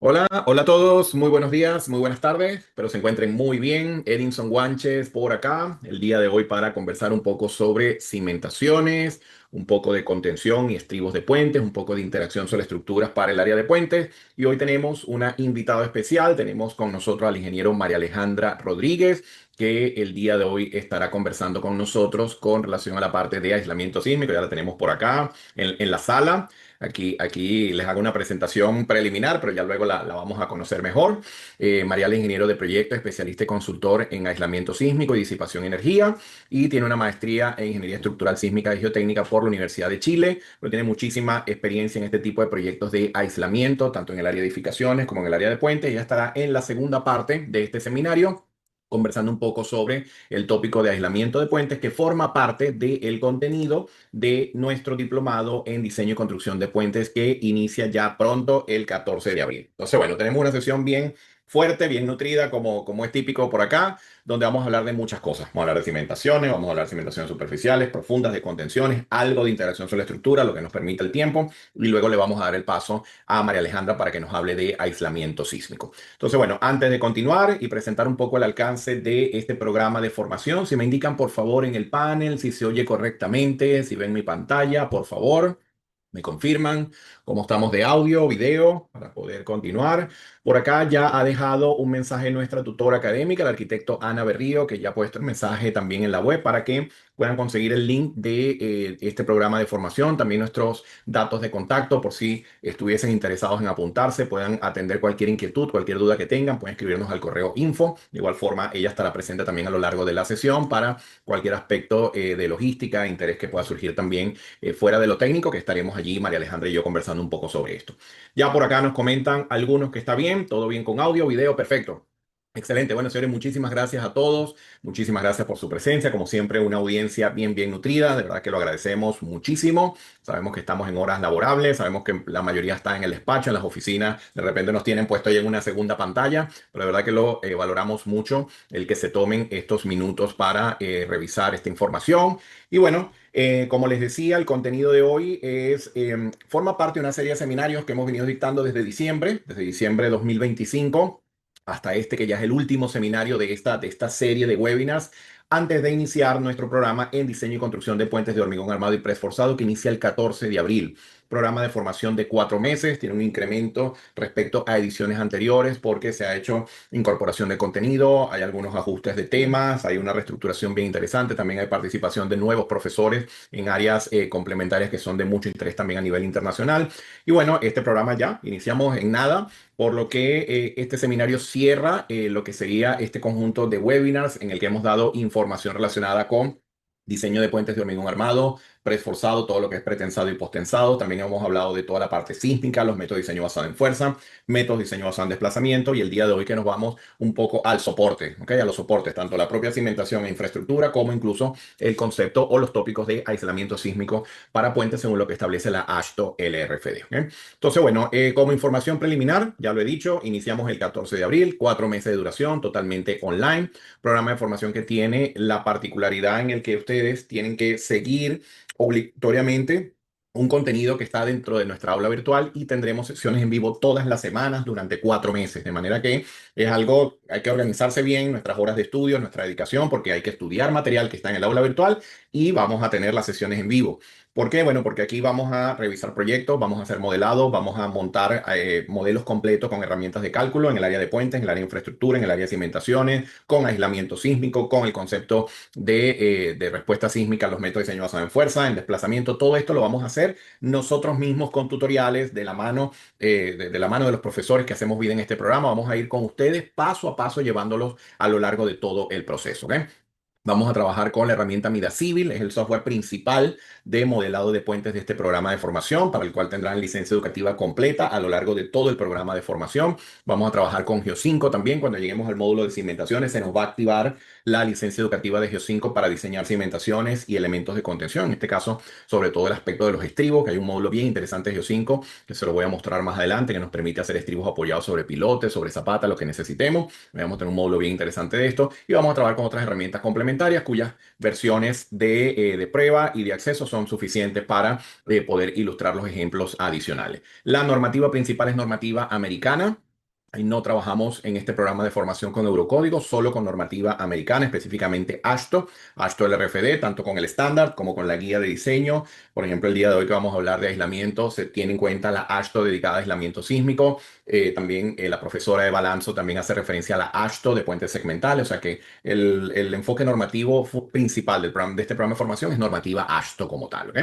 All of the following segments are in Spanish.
Hola, hola a todos, muy buenos días, muy buenas tardes, espero se encuentren muy bien. Edinson Guanches por acá, el día de hoy para conversar un poco sobre cimentaciones, un poco de contención y estribos de puentes, un poco de interacción sobre estructuras para el área de puentes. Y hoy tenemos una invitada especial, tenemos con nosotros al ingeniero María Alejandra Rodríguez, que el día de hoy estará conversando con nosotros con relación a la parte de aislamiento sísmico. Ya la tenemos por acá en la sala. Aquí les hago una presentación preliminar, pero ya luego la vamos a conocer mejor. Marial es ingeniero de proyecto, especialista y consultor en aislamiento sísmico y disipación de energía, y tiene una maestría en ingeniería estructural sísmica y geotécnica por la Universidad de Chile, pero tiene muchísima experiencia en este tipo de proyectos de aislamiento, tanto en el área de edificaciones como en el área de puentes. Ella estará en la segunda parte de este seminario, conversando un poco sobre el tópico de aislamiento de puentes, que forma parte del contenido de nuestro diplomado en diseño y construcción de puentes que inicia ya pronto el 14 de abril. Entonces, bueno, tenemos una sesión bien fuerte, bien nutrida, como es típico por acá, donde vamos a hablar de muchas cosas. Vamos a hablar de cimentaciones, vamos a hablar de cimentaciones superficiales, profundas, de contenciones, algo de interacción sobre la estructura, lo que nos permite el tiempo, y luego le vamos a dar el paso a María Alejandra para que nos hable de aislamiento sísmico. Entonces, bueno, antes de continuar y presentar un poco el alcance de este programa de formación, si me indican por favor en el panel si se oye correctamente, si ven mi pantalla, por favor. Me confirman cómo estamos de audio, video, para poder continuar. Por acá ya ha dejado un mensaje nuestra tutora académica, el arquitecto Ana Berrío, que ya ha puesto el mensaje también en la web para que puedan conseguir el link de este programa de formación, también nuestros datos de contacto, por si estuviesen interesados en apuntarse, puedan atender cualquier inquietud, cualquier duda que tengan, pueden escribirnos al correo info. De igual forma, ella estará presente también a lo largo de la sesión para cualquier aspecto de logística, interés que pueda surgir también fuera de lo técnico, que estaremos allí, María Alejandra y yo, conversando un poco sobre esto. Ya por acá nos comentan algunos que está bien, todo bien con audio, video, perfecto. Excelente. Bueno, señores, muchísimas gracias a todos. Muchísimas gracias por su presencia. Como siempre, una audiencia bien, bien nutrida. De verdad que lo agradecemos muchísimo. Sabemos que estamos en horas laborables. Sabemos que la mayoría está en el despacho, en las oficinas. De repente nos tienen puesto ahí en una segunda pantalla. Pero de verdad que lo valoramos mucho el que se tomen estos minutos para revisar esta información. Y bueno, como les decía, el contenido de hoy forma parte de una serie de seminarios que hemos venido dictando desde diciembre de 2025 hasta este que ya es el último seminario de esta serie de webinars, antes de iniciar nuestro programa en diseño y construcción de puentes de hormigón armado y preesforzado, que inicia el 14 de abril. Programa de formación de 4 meses, tiene un incremento respecto a ediciones anteriores porque se ha hecho incorporación de contenido, hay algunos ajustes de temas, hay una reestructuración bien interesante, también hay participación de nuevos profesores en áreas complementarias que son de mucho interés también a nivel internacional. Y bueno, este programa ya iniciamos en nada, por lo que este seminario cierra lo que sería este conjunto de webinars en el que hemos dado información relacionada con diseño de puentes de hormigón armado, preesforzado, todo lo que es pretensado y postensado. También hemos hablado de toda la parte sísmica, los métodos de diseño basado en fuerza, métodos de diseño basado en desplazamiento, y el día de hoy que nos vamos un poco al soporte, ¿ok? A los soportes, tanto la propia cimentación e infraestructura como incluso el concepto o los tópicos de aislamiento sísmico para puentes según lo que establece la AASHTO LRFD, ¿ok? Entonces, bueno, como información preliminar, ya lo he dicho, iniciamos el 14 de abril, 4 meses de duración, totalmente online, programa de formación que tiene la particularidad en el que ustedes tienen que seguir obligatoriamente un contenido que está dentro de nuestra aula virtual, y tendremos sesiones en vivo todas las semanas durante 4 meses, de manera que es algo, hay que organizarse bien nuestras horas de estudio, nuestra dedicación, porque hay que estudiar material que está en el aula virtual y vamos a tener las sesiones en vivo. ¿Por qué? Bueno, porque aquí vamos a revisar proyectos, vamos a hacer modelados, vamos a montar modelos completos con herramientas de cálculo en el área de puentes, en el área de infraestructura, en el área de cimentaciones, con aislamiento sísmico, con el concepto de respuesta sísmica, los métodos de diseño basado en fuerza, en desplazamiento. Todo esto lo vamos a hacer nosotros mismos con tutoriales de la mano, de la mano de los profesores que hacemos vida en este programa. Vamos a ir con ustedes paso a paso llevándolos a lo largo de todo el proceso, ¿ok? Vamos a trabajar con la herramienta Midacivil, es el software principal de modelado de puentes de este programa de formación, para el cual tendrán licencia educativa completa a lo largo de todo el programa de formación. Vamos a trabajar con Geo5 también. Cuando lleguemos al módulo de cimentaciones, se nos va a activar la licencia educativa de Geo5 para diseñar cimentaciones y elementos de contención. En este caso, sobre todo el aspecto de los estribos, que hay un módulo bien interesante de Geo5, que se lo voy a mostrar más adelante, que nos permite hacer estribos apoyados sobre pilotes, sobre zapatas, lo que necesitemos. Vamos a tener un módulo bien interesante de esto, y vamos a trabajar con otras herramientas complementarias cuyas versiones de prueba y de acceso son suficientes para poder ilustrar los ejemplos adicionales. La normativa principal es normativa americana. Ahí no trabajamos en este programa de formación con Eurocódigo, solo con normativa americana, específicamente AASHTO, AASHTO LRFD, tanto con el estándar como con la guía de diseño. Por ejemplo, el día de hoy que vamos a hablar de aislamiento, se tiene en cuenta la AASHTO dedicada a aislamiento sísmico. También la profesora de Balanzo también hace referencia a la AASHTO de puentes segmentales, o sea que el enfoque normativo principal de este programa de formación es normativa AASHTO como tal. ¿Ok?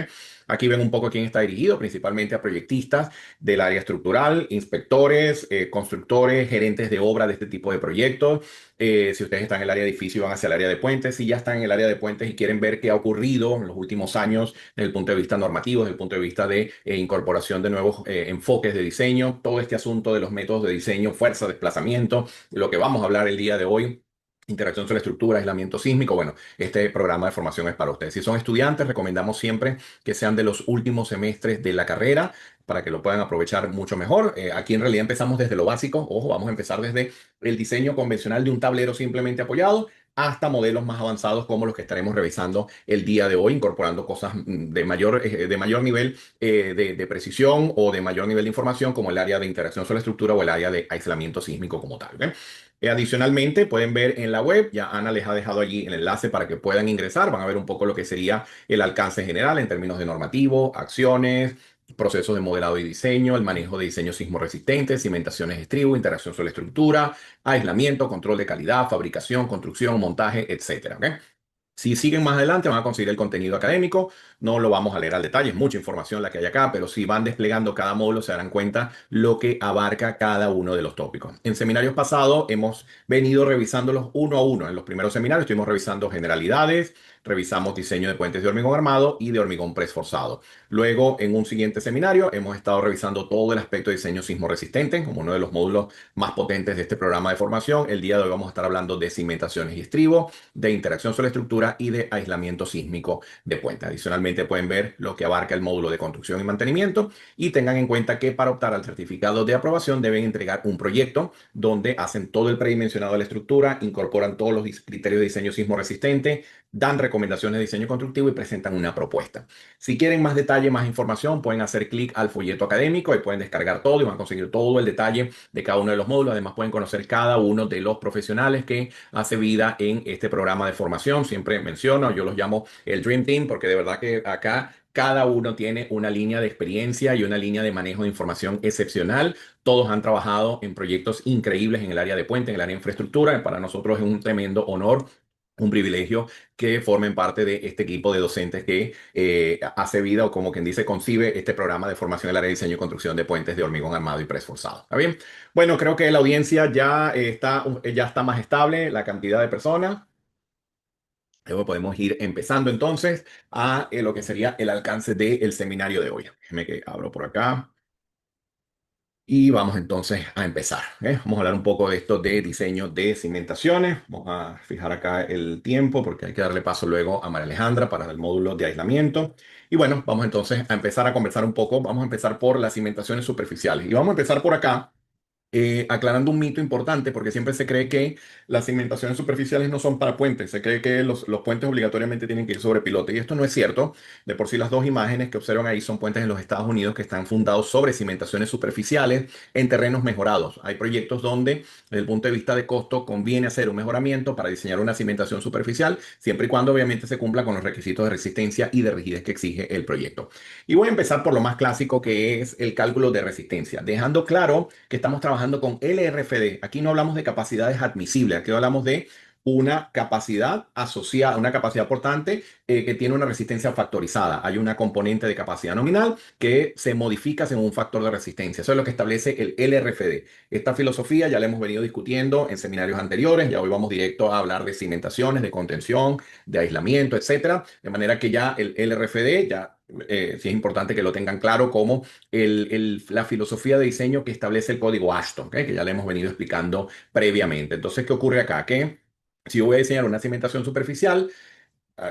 Aquí ven un poco a quién está dirigido, principalmente a proyectistas del área estructural, inspectores, constructores, gerentes de obra de este tipo de proyectos. Si ustedes están en el área de edificio y van hacia el área de puentes, si ya están en el área de puentes y quieren ver qué ha ocurrido en los últimos años desde el punto de vista normativo, desde el punto de vista de incorporación de nuevos enfoques de diseño, todo este asunto de los métodos de diseño, fuerza, desplazamiento, lo que vamos a hablar el día de hoy. Interacción sobre la estructura, aislamiento sísmico. Bueno, este programa de formación es para ustedes. Si son estudiantes, recomendamos siempre que sean de los últimos semestres de la carrera para que lo puedan aprovechar mucho mejor. Aquí en realidad empezamos desde lo básico. Ojo, vamos a empezar desde el diseño convencional de un tablero simplemente apoyado hasta modelos más avanzados como los que estaremos revisando el día de hoy, incorporando cosas de mayor nivel de precisión o de mayor nivel de información, como el área de interacción sobre la estructura o el área de aislamiento sísmico como tal. ¿Ok? Adicionalmente, pueden ver en la web, ya Ana les ha dejado allí el enlace para que puedan ingresar, van a ver un poco lo que sería el alcance general en términos de normativo, acciones, procesos de modelado y diseño, el manejo de diseños sismo resistentes, cimentaciones de estribo, interacción sobre la estructura, aislamiento, control de calidad, fabricación, construcción, montaje, etcétera. ¿Ok? Si siguen más adelante van a conseguir el contenido académico, no lo vamos a leer al detalle, es mucha información la que hay acá, pero si van desplegando cada módulo se darán cuenta lo que abarca cada uno de los tópicos. En seminarios pasados hemos venido revisándolos uno a uno. En los primeros seminarios estuvimos revisando generalidades, revisamos diseño de puentes de hormigón armado y de hormigón preesforzado. Luego, en un siguiente seminario, hemos estado revisando todo el aspecto de diseño sismo resistente como uno de los módulos más potentes de este programa de formación. El día de hoy vamos a estar hablando de cimentaciones y estribo, de interacción sobre la estructura y de aislamiento sísmico de puentes. Adicionalmente pueden ver lo que abarca el módulo de construcción y mantenimiento y tengan en cuenta que para optar al certificado de aprobación deben entregar un proyecto donde hacen todo el predimensionado de la estructura, incorporan todos los criterios de diseño sismo resistente, dan recomendaciones de diseño constructivo y presentan una propuesta. Si quieren más detalle, más información, pueden hacer clic al folleto académico y pueden descargar todo y van a conseguir todo el detalle de cada uno de los módulos. Además pueden conocer cada uno de los profesionales que hace vida en este programa de formación. Siempre menciono, yo los llamo el Dream Team porque de verdad que acá cada uno tiene una línea de experiencia y una línea de manejo de información excepcional. Todos han trabajado en proyectos increíbles en el área de puente, en el área de infraestructura. Para nosotros es un tremendo honor, un privilegio que formen parte de este equipo de docentes que hace vida o como quien dice concibe este programa de formación en el área de diseño y construcción de puentes de hormigón armado y preesforzado. ¿Está bien? Bueno, creo que la audiencia ya está más estable, la cantidad de personas. Luego podemos ir empezando entonces a lo que sería el alcance del seminario de hoy. Déjeme que abro por acá. Y vamos entonces a empezar. Vamos a hablar un poco de esto de diseño de cimentaciones. Vamos a fijar acá el tiempo porque hay que darle paso luego a María Alejandra para el módulo de aislamiento. Y bueno, vamos entonces a empezar a conversar un poco. Vamos a empezar por las cimentaciones superficiales. Y vamos a empezar por acá aclarando un mito importante, porque siempre se cree que las cimentaciones superficiales no son para puentes, se cree que los puentes obligatoriamente tienen que ir sobre pilote, y esto no es cierto. De por sí las dos imágenes que observan ahí son puentes en los Estados Unidos que están fundados sobre cimentaciones superficiales en terrenos mejorados. Hay proyectos donde, desde el punto de vista de costo, conviene hacer un mejoramiento para diseñar una cimentación superficial, siempre y cuando obviamente se cumpla con los requisitos de resistencia y de rigidez que exige el proyecto. Y voy a empezar por lo más clásico, que es el cálculo de resistencia, dejando claro que estamos trabajando con LRFD. Aquí no hablamos de capacidades admisibles, aquí hablamos de una capacidad asociada, una capacidad portante que tiene una resistencia factorizada. Hay una componente de capacidad nominal que se modifica según un factor de resistencia. Eso es lo que establece el LRFD. Esta filosofía ya la hemos venido discutiendo en seminarios anteriores. Ya hoy vamos directo a hablar de cimentaciones, de contención, de aislamiento, etcétera. De manera que ya el LRFD ya sí es importante que lo tengan claro como la filosofía de diseño que establece el código AASHTO, ¿ok? Que ya le hemos venido explicando previamente. Entonces, ¿qué ocurre acá? Que si yo voy a diseñar una cimentación superficial,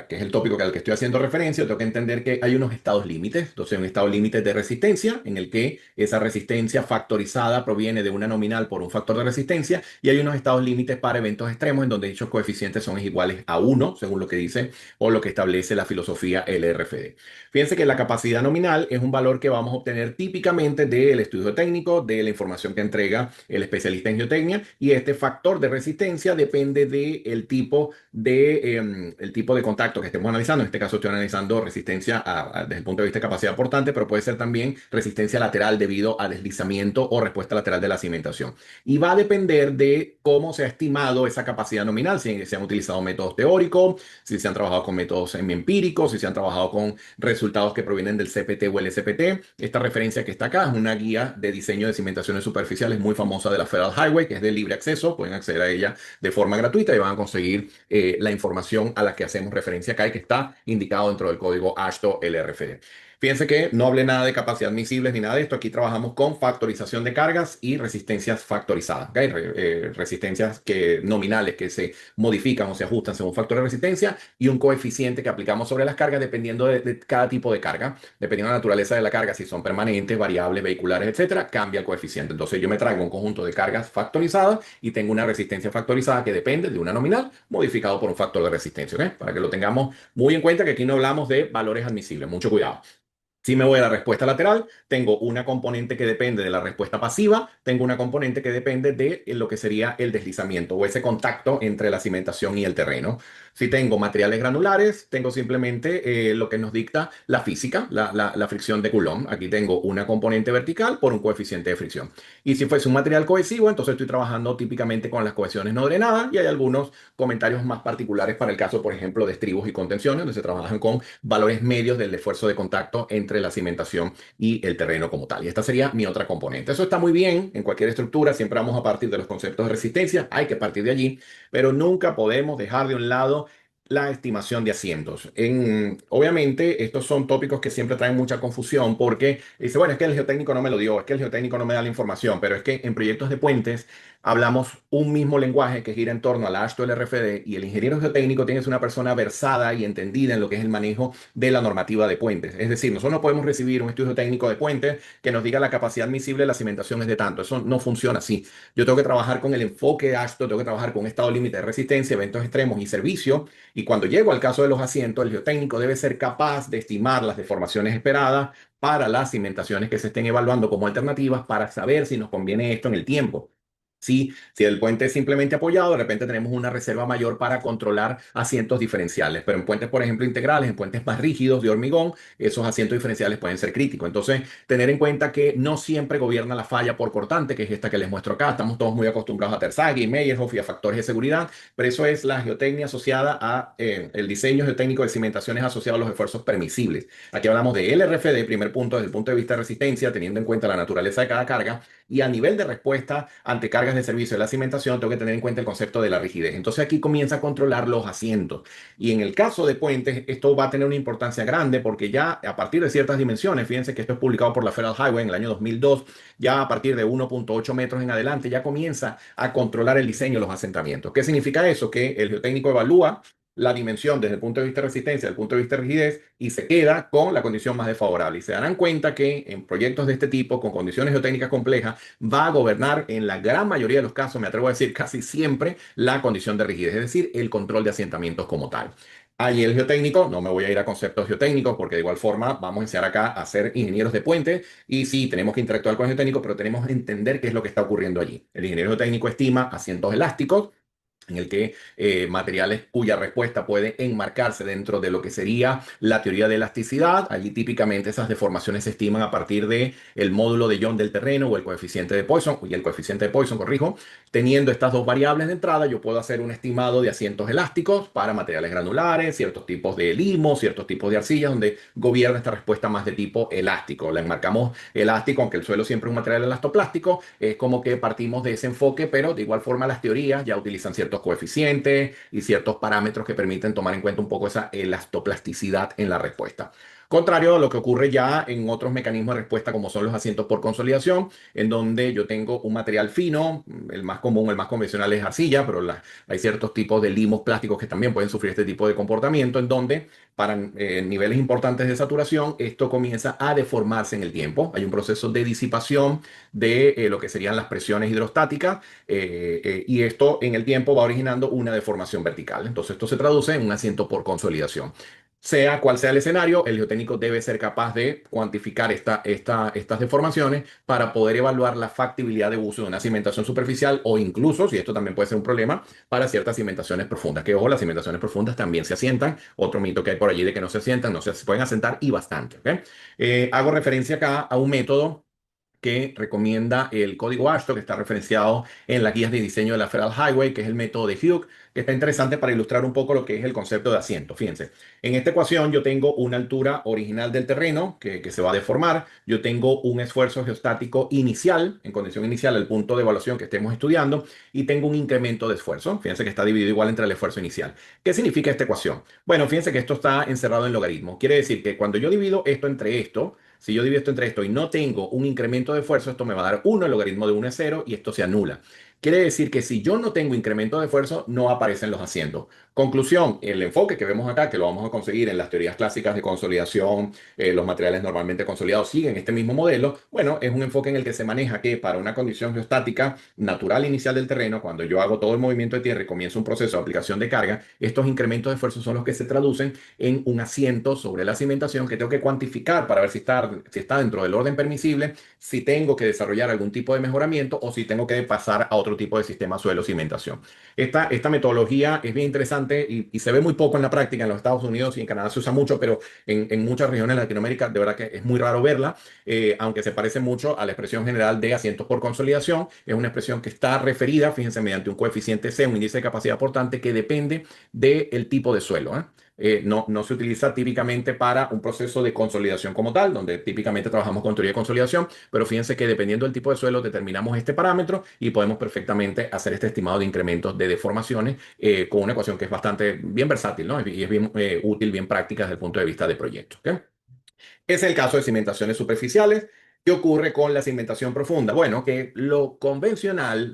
que es el tópico al que estoy haciendo referencia, tengo que entender que hay unos estados límites. Entonces, un estado límite de resistencia en el que esa resistencia factorizada proviene de una nominal por un factor de resistencia, y hay unos estados límites para eventos extremos en donde dichos coeficientes son iguales a uno, según lo que dice o lo que establece la filosofía LRFD. Fíjense que la capacidad nominal es un valor que vamos a obtener típicamente del estudio técnico, de la información que entrega el especialista en geotecnia, y este factor de resistencia depende del tipo de contacto que estemos analizando. En este caso estoy analizando resistencia desde el punto de vista de capacidad portante, pero puede ser también resistencia lateral debido a deslizamiento o respuesta lateral de la cimentación. Y va a depender de cómo se ha estimado esa capacidad nominal, si se han utilizado métodos teóricos, si se han trabajado con métodos semi-empíricos, si se han trabajado con resultados que provienen del CPT o el SPT. Esta referencia que está acá es una guía de diseño de cimentaciones superficiales muy famosa de la Federal Highway, que es de libre acceso. Pueden acceder a ella de forma gratuita y van a conseguir la información a la que hacemos referencia acá y que está indicado dentro del código AASHTO LRFD. Fíjense que no hablé nada de capacidad admisibles ni nada de esto. Aquí trabajamos con factorización de cargas y resistencias factorizadas. ¿Okay? Resistencias nominales que se modifican o se ajustan según factor de resistencia, y un coeficiente que aplicamos sobre las cargas dependiendo de cada tipo de carga. Dependiendo de la naturaleza de la carga, si son permanentes, variables, vehiculares, etcétera, cambia el coeficiente. Entonces yo me traigo un conjunto de cargas factorizadas y tengo una resistencia factorizada que depende de una nominal modificado por un factor de resistencia. ¿Okay? Para que lo tengamos muy en cuenta, que aquí no hablamos de valores admisibles. Mucho cuidado. Si me voy a la respuesta lateral, tengo una componente que depende de la respuesta pasiva, tengo una componente que depende de lo que sería el deslizamiento o ese contacto entre la cimentación y el terreno. Si tengo materiales granulares, tengo simplemente lo que nos dicta la física, la fricción de Coulomb. Aquí tengo una componente vertical por un coeficiente de fricción. Y si fuese un material cohesivo, entonces estoy trabajando típicamente con las cohesiones no drenadas, y hay algunos comentarios más particulares para el caso, por ejemplo, de estribos y contenciones, donde se trabajan con valores medios del esfuerzo de contacto entre la cimentación y el terreno como tal. Y esta sería mi otra componente. Eso está muy bien en cualquier estructura. Siempre vamos a partir de los conceptos de resistencia. Hay que partir de allí, pero nunca podemos dejar de un lado la estimación de asientos. Obviamente, estos son tópicos que siempre traen mucha confusión porque dice, bueno, es que el geotécnico no me lo dio, es que el geotécnico no me da la información, pero es que en proyectos de puentes hablamos un mismo lenguaje que gira en torno a la AASHTO LRFD, y el ingeniero geotécnico tiene que ser una persona versada y entendida en lo que es el manejo de la normativa de puentes. Es decir, nosotros no podemos recibir un estudio técnico de puentes que nos diga la capacidad admisible de la cimentación es de tanto. Eso no funciona así. Yo tengo que trabajar con el enfoque de AASHTO, tengo que trabajar con estado límite de resistencia, eventos extremos y servicio. Y cuando llego al caso de los asientos, el geotécnico debe ser capaz de estimar las deformaciones esperadas para las cimentaciones que se estén evaluando como alternativas, para saber si nos conviene esto en el tiempo. Sí, si el puente es simplemente apoyado, de repente tenemos una reserva mayor para controlar asientos diferenciales. Pero en puentes, por ejemplo, integrales, en puentes más rígidos de hormigón, esos asientos diferenciales pueden ser críticos. Entonces, tener en cuenta que no siempre gobierna la falla por cortante, que es esta que les muestro acá. Estamos todos muy acostumbrados a Terzaghi, Meyerhoff y a factores de seguridad, pero eso es la geotecnia asociada a el diseño geotécnico de cimentaciones asociado a los esfuerzos permisibles. Aquí hablamos de LRFD, primer punto, desde el punto de vista de resistencia, teniendo en cuenta la naturaleza de cada carga, y a nivel de respuesta ante cargas de servicio de la cimentación, tengo que tener en cuenta el concepto de la rigidez. Entonces aquí comienza a controlar los asientos. Y en el caso de puentes, esto va a tener una importancia grande porque ya a partir de ciertas dimensiones, fíjense que esto es publicado por la Federal Highway en el año 2002, ya a partir de 1.8 metros en adelante, ya comienza a controlar el diseño de los asentamientos. ¿Qué significa eso? Que el geotécnico evalúa la dimensión desde el punto de vista de resistencia, desde el punto de vista de rigidez, y se queda con la condición más desfavorable. Y se darán cuenta que en proyectos de este tipo, con condiciones geotécnicas complejas, va a gobernar en la gran mayoría de los casos, me atrevo a decir casi siempre, la condición de rigidez, es decir, el control de asentamientos como tal. Allí el geotécnico, no me voy a ir a conceptos geotécnicos porque de igual forma vamos a enseñar acá a ser ingenieros de puente, y sí, tenemos que interactuar con el geotécnico, pero tenemos que entender qué es lo que está ocurriendo allí. El ingeniero geotécnico estima asientos elásticos, en el que materiales cuya respuesta puede enmarcarse dentro de lo que sería la teoría de elasticidad. Allí típicamente esas deformaciones se estiman a partir de el módulo de Young del terreno o el coeficiente de Poisson, y el coeficiente de Poisson, corrijo. Teniendo estas dos variables de entrada, yo puedo hacer un estimado de asientos elásticos para materiales granulares, ciertos tipos de limo, ciertos tipos de arcillas, donde gobierna esta respuesta más de tipo elástico. La enmarcamos elástico, aunque el suelo siempre es un material elastoplástico, es como que partimos de ese enfoque, pero de igual forma las teorías ya utilizan ciertos coeficientes y ciertos parámetros que permiten tomar en cuenta un poco esa elastoplasticidad en la respuesta. Contrario a lo que ocurre ya en otros mecanismos de respuesta como son los asientos por consolidación, en donde yo tengo un material fino, el más común, el más convencional es arcilla, pero hay ciertos tipos de limos plásticos que también pueden sufrir este tipo de comportamiento, en donde para niveles importantes de saturación esto comienza a deformarse en el tiempo. Hay un proceso de disipación de lo que serían las presiones hidrostáticas y esto en el tiempo va originando una deformación vertical. Entonces esto se traduce en un asiento por consolidación. Sea cual sea el escenario, el geotécnico debe ser capaz de cuantificar estas deformaciones para poder evaluar la factibilidad de uso de una cimentación superficial o incluso, si esto también puede ser un problema, para ciertas cimentaciones profundas. Que ojo, las cimentaciones profundas también se asientan. Otro mito que hay por allí de que no se asientan, no se pueden asentar y bastante. ¿Ok? Hago referencia acá a un método que recomienda el código AASHTO, que está referenciado en las guías de diseño de la Federal Highway, que es el método de Hughes, que está interesante para ilustrar un poco lo que es el concepto de asiento. Fíjense, en esta ecuación yo tengo una altura original del terreno que se va a deformar, yo tengo un esfuerzo geostático inicial, en condición inicial, el punto de evaluación que estemos estudiando, y tengo un incremento de esfuerzo. Fíjense que está dividido igual entre el esfuerzo inicial. ¿Qué significa esta ecuación? Bueno, fíjense que esto está encerrado en logaritmo. Quiere decir que cuando yo divido esto entre esto, si yo divido esto entre esto y no tengo un incremento de esfuerzo, esto me va a dar 1, el logaritmo de 1 es 0 y esto se anula. Quiere decir que si yo no tengo incremento de esfuerzo, no aparecen los asientos. Conclusión, el enfoque que vemos acá, que lo vamos a conseguir en las teorías clásicas de consolidación, los materiales normalmente consolidados siguen este mismo modelo. Bueno, es un enfoque en el que se maneja que para una condición geostática natural inicial del terreno, cuando yo hago todo el movimiento de tierra y comienzo un proceso de aplicación de carga, estos incrementos de esfuerzo son los que se traducen en un asiento sobre la cimentación que tengo que cuantificar para ver si está dentro del orden permisible, si tengo que desarrollar algún tipo de mejoramiento o si tengo que pasar a otro tipo de sistema suelo-cimentación. Esta metodología es bien interesante y se ve muy poco en la práctica en los Estados Unidos y en Canadá se usa mucho, pero en muchas regiones de Latinoamérica de verdad que es muy raro verla, aunque se parece mucho a la expresión general de asientos por consolidación. Es una expresión que está referida, fíjense, mediante un coeficiente C, un índice de capacidad portante que depende del tipo de suelo. No se utiliza típicamente para un proceso de consolidación como tal, donde típicamente trabajamos con teoría de consolidación, pero fíjense que dependiendo del tipo de suelo determinamos este parámetro y podemos perfectamente hacer este estimado de incrementos de deformaciones con una ecuación que es bastante bien versátil, ¿no? Y es bien útil, bien práctica desde el punto de vista de proyectos. ¿Ok? Es el caso de cimentaciones superficiales. ¿Qué ocurre con la cimentación profunda? Bueno, que lo convencional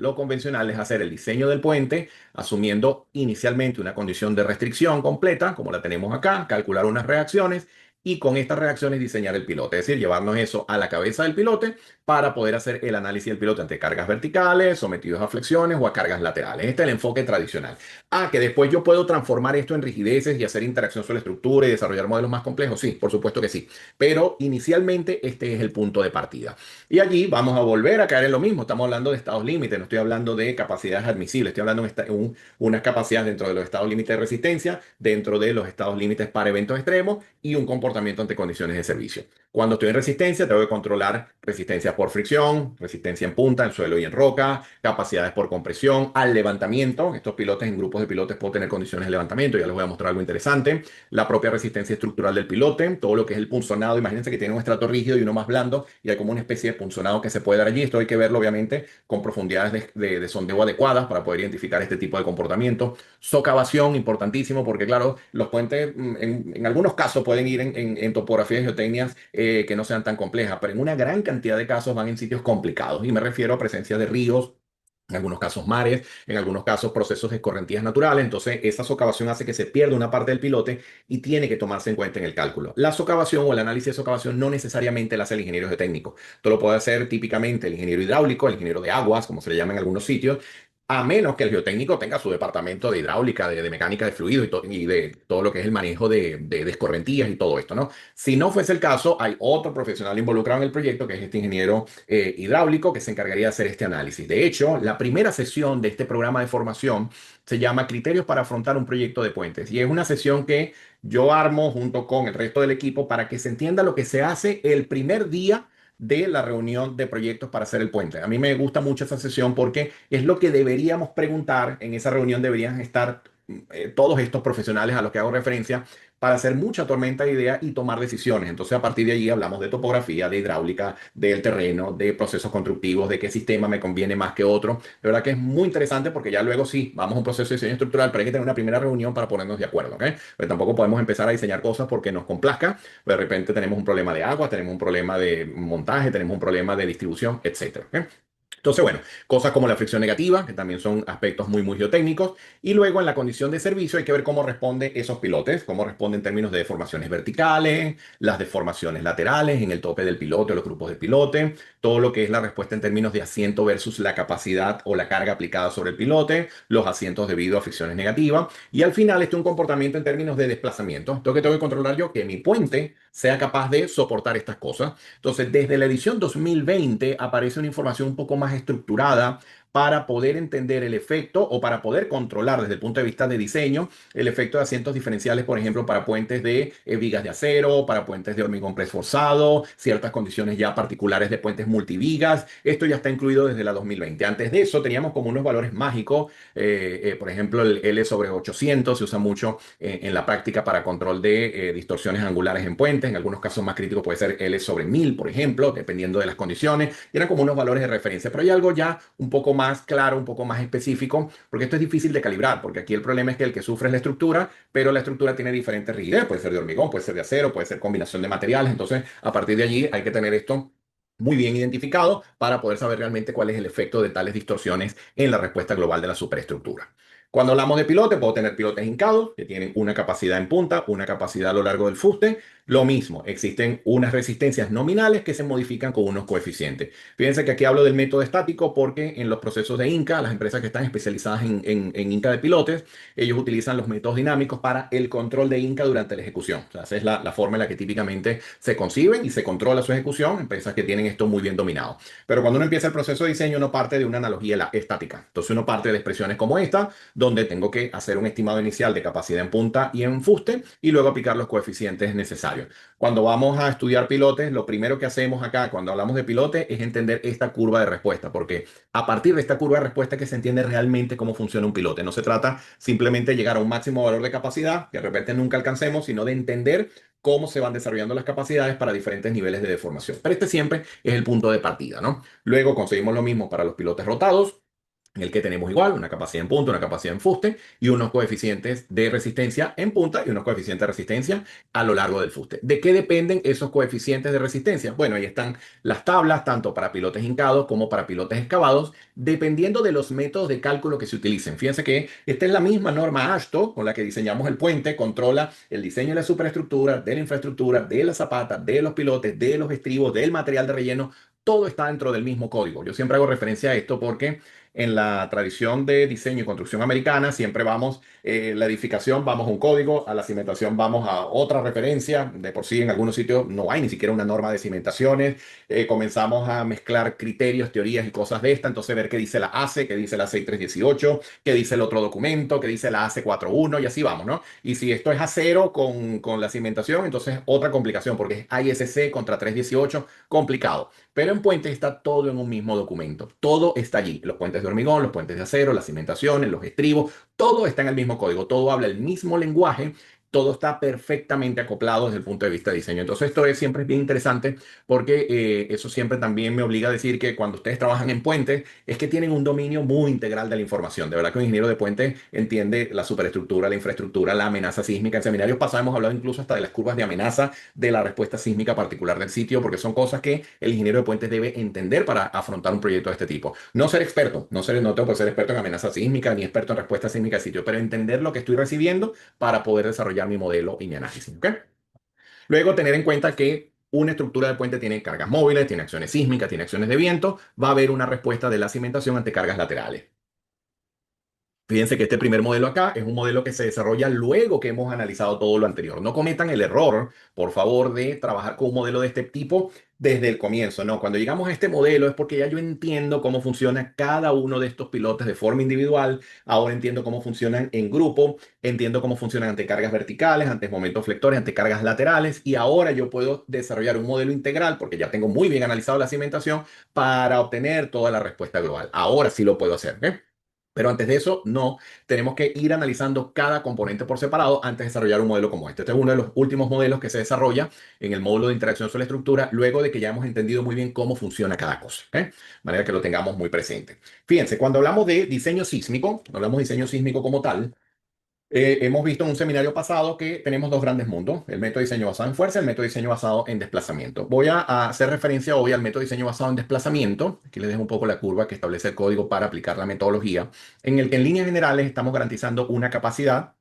es hacer el diseño del puente asumiendo inicialmente una condición de restricción completa, como la tenemos acá, calcular unas reacciones y con estas reacciones diseñar el pilote, es decir, llevarnos eso a la cabeza del pilote para poder hacer el análisis del pilote ante cargas verticales, sometidos a flexiones o a cargas laterales. Este es el enfoque tradicional. Que después yo puedo transformar esto en rigideces y hacer interacción sobre la estructura y desarrollar modelos más complejos. Sí, por supuesto que sí. Pero inicialmente este es el punto de partida. Y allí vamos a volver a caer en lo mismo. Estamos hablando de estados límites, no estoy hablando de capacidades admisibles, estoy hablando de unas capacidades dentro de los estados límites de resistencia, dentro de los estados límites para eventos extremos y un comportamiento ante condiciones de servicio. Cuando estoy en resistencia, tengo que controlar resistencia por fricción, resistencia en punta, en suelo y en roca, capacidades por compresión, al levantamiento. Estos pilotes en grupos de pilotes pueden tener condiciones de levantamiento, ya les voy a mostrar algo interesante. La propia resistencia estructural del pilote, todo lo que es el punzonado. Imagínense que tiene un estrato rígido y uno más blando y hay como una especie de punzonado que se puede dar allí. Esto hay que verlo obviamente con profundidades de sondeo adecuadas para poder identificar este tipo de comportamiento. Socavación, importantísimo, porque claro, los puentes en algunos casos pueden ir en topografías y geotecnias que no sean tan complejas, pero en una gran cantidad de casos van en sitios complicados y me refiero a presencia de ríos, en algunos casos mares, en algunos casos procesos de correntías naturales. Entonces, esa socavación hace que se pierda una parte del pilote y tiene que tomarse en cuenta en el cálculo. La socavación o el análisis de socavación no necesariamente la hace el ingeniero geotécnico. Esto lo puede hacer típicamente el ingeniero hidráulico, el ingeniero de aguas, como se le llama en algunos sitios, a menos que el geotécnico tenga su departamento de hidráulica, de mecánica de fluidos y de todo lo que es el manejo de escorrentías y todo esto, ¿no? Si no fuese el caso, hay otro profesional involucrado en el proyecto, que es este ingeniero hidráulico, que se encargaría de hacer este análisis. De hecho, la primera sesión de este programa de formación se llama Criterios para afrontar un proyecto de puentes. Y es una sesión que yo armo junto con el resto del equipo para que se entienda lo que se hace el primer día de la reunión de proyectos para hacer el puente. A mí me gusta mucho esa sesión porque es lo que deberíamos preguntar en esa reunión, deberían estar todos estos profesionales a los que hago referencia para hacer mucha tormenta de ideas y tomar decisiones. Entonces, a partir de allí hablamos de topografía, de hidráulica, del terreno, de procesos constructivos, de qué sistema me conviene más que otro. De verdad que es muy interesante porque ya luego sí, vamos a un proceso de diseño estructural, pero hay que tener una primera reunión para ponernos de acuerdo, ¿ok? Pero tampoco podemos empezar a diseñar cosas porque nos complazca. De repente tenemos un problema de agua, tenemos un problema de montaje, tenemos un problema de distribución, etcétera. ¿Ok? Entonces, bueno, cosas como la fricción negativa, que también son aspectos muy geotécnicos, y luego en la condición de servicio hay que ver cómo responden esos pilotes, cómo responden en términos de deformaciones verticales, las deformaciones laterales en el tope del pilote o los grupos de pilote, todo lo que es la respuesta en términos de asiento versus la capacidad o la carga aplicada sobre el pilote, los asientos debido a fricciones negativas, y al final un comportamiento en términos de desplazamiento. Entonces, tengo que controlar yo que mi puente sea capaz de soportar estas cosas. Entonces, desde la edición 2020 aparece una información un poco más estructurada para poder entender el efecto o para poder controlar desde el punto de vista de diseño el efecto de asientos diferenciales, por ejemplo, para puentes de vigas de acero, para puentes de hormigón preesforzado, ciertas condiciones ya particulares de puentes multivigas. Esto ya está incluido desde la 2020. Antes de eso teníamos como unos valores mágicos, por ejemplo, el L sobre 800 se usa mucho en la práctica para control de distorsiones angulares en puentes. En algunos casos más críticos puede ser L sobre 1000, por ejemplo, dependiendo de las condiciones. Y eran como unos valores de referencia. Pero hay algo ya un poco más claro, un poco más específico, porque esto es difícil de calibrar, porque aquí el problema es que el que sufre es la estructura, pero la estructura tiene diferentes rigidez. Puede ser de hormigón, puede ser de acero, puede ser combinación de materiales. Entonces, a partir de allí hay que tener esto muy bien identificado para poder saber realmente cuál es el efecto de tales distorsiones en la respuesta global de la superestructura. Cuando hablamos de pilote, puedo tener pilotes hincados que tienen una capacidad en punta, una capacidad a lo largo del fuste. Lo mismo, existen unas resistencias nominales que se modifican con unos coeficientes. Fíjense que aquí hablo del método estático porque en los procesos de Inca, las empresas que están especializadas en Inca de pilotes, ellos utilizan los métodos dinámicos para el control de Inca durante la ejecución. O sea, esa es la forma en la que típicamente se conciben y se controla su ejecución, empresas que tienen esto muy bien dominado. Pero cuando uno empieza el proceso de diseño, uno parte de una analogía estática. Entonces uno parte de expresiones como esta, donde tengo que hacer un estimado inicial de capacidad en punta y en fuste y luego aplicar los coeficientes necesarios. Cuando vamos a estudiar pilotes, lo primero que hacemos acá cuando hablamos de pilote es entender esta curva de respuesta, porque a partir de esta curva de respuesta que se entiende realmente cómo funciona un pilote. No se trata simplemente de llegar a un máximo valor de capacidad, que de repente nunca alcancemos, sino de entender cómo se van desarrollando las capacidades para diferentes niveles de deformación. Pero este siempre es el punto de partida, ¿no? Luego conseguimos lo mismo para los pilotes rotados, en el que tenemos igual una capacidad en punta, una capacidad en fuste y unos coeficientes de resistencia en punta y unos coeficientes de resistencia a lo largo del fuste. ¿De qué dependen esos coeficientes de resistencia? Bueno, ahí están las tablas, tanto para pilotes hincados como para pilotes excavados, dependiendo de los métodos de cálculo que se utilicen. Fíjense que esta es la misma norma AASHTO con la que diseñamos el puente, controla el diseño de la superestructura, de la infraestructura, de la zapata, de los pilotes, de los estribos, del material de relleno. Todo está dentro del mismo código. Yo siempre hago referencia a esto porque en la tradición de diseño y construcción americana siempre vamos, la edificación vamos a un código, a la cimentación vamos a otra referencia, de por sí en algunos sitios no hay ni siquiera una norma de cimentaciones, comenzamos a mezclar criterios, teorías y cosas de esta, entonces ver qué dice la ACE, qué dice la 6318, qué dice el otro documento, qué dice la ACE 41 y así vamos, ¿no? Y si esto es acero con la cimentación, entonces otra complicación porque es ISC contra 318, complicado. Pero en puentes está todo en un mismo documento. Todo está allí. Los puentes de hormigón, los puentes de acero, las cimentaciones, los estribos, todo está en el mismo código. Todo habla el mismo lenguaje. Todo está perfectamente acoplado desde el punto de vista de diseño. Entonces esto es siempre bien interesante porque eso siempre también me obliga a decir que cuando ustedes trabajan en puentes es que tienen un dominio muy integral de la información. De verdad que un ingeniero de puentes entiende la superestructura, la infraestructura, la amenaza sísmica. En seminarios pasados hemos hablado incluso hasta de las curvas de amenaza de la respuesta sísmica particular del sitio, porque son cosas que el ingeniero de puentes debe entender para afrontar un proyecto de este tipo. No ser experto, no tengo que ser experto en amenaza sísmica ni experto en respuesta sísmica del sitio, pero entender lo que estoy recibiendo para poder desarrollar mi modelo y mi análisis. ¿Ok? Luego, tener en cuenta que una estructura de puente tiene cargas móviles, tiene acciones sísmicas, tiene acciones de viento, va a haber una respuesta de la cimentación ante cargas laterales. Fíjense que este primer modelo acá es un modelo que se desarrolla luego que hemos analizado todo lo anterior. No cometan el error, por favor, de trabajar con un modelo de este tipo desde el comienzo. No, cuando llegamos a este modelo es porque ya yo entiendo cómo funciona cada uno de estos pilotes de forma individual. Ahora entiendo cómo funcionan en grupo, entiendo cómo funcionan ante cargas verticales, ante momentos flectores, ante cargas laterales. Y ahora yo puedo desarrollar un modelo integral porque ya tengo muy bien analizado la cimentación para obtener toda la respuesta global. Ahora sí lo puedo hacer. ¿Eh? Pero antes de eso, no, tenemos que ir analizando cada componente por separado antes de desarrollar un modelo como este. Este es uno de los últimos modelos que se desarrolla en el módulo de interacción sobre la estructura, luego de que ya hemos entendido muy bien cómo funciona cada cosa, ¿ok? De manera que lo tengamos muy presente. Fíjense, cuando hablamos de diseño sísmico, cuando hablamos de diseño sísmico como tal, hemos visto en un seminario pasado que tenemos dos grandes mundos, el método de diseño basado en fuerza y el método de diseño basado en desplazamiento. Voy a hacer referencia hoy al método de diseño basado en desplazamiento. Aquí les dejo un poco la curva que establece el código para aplicar la metodología, en el que en líneas generales estamos garantizando una capacidad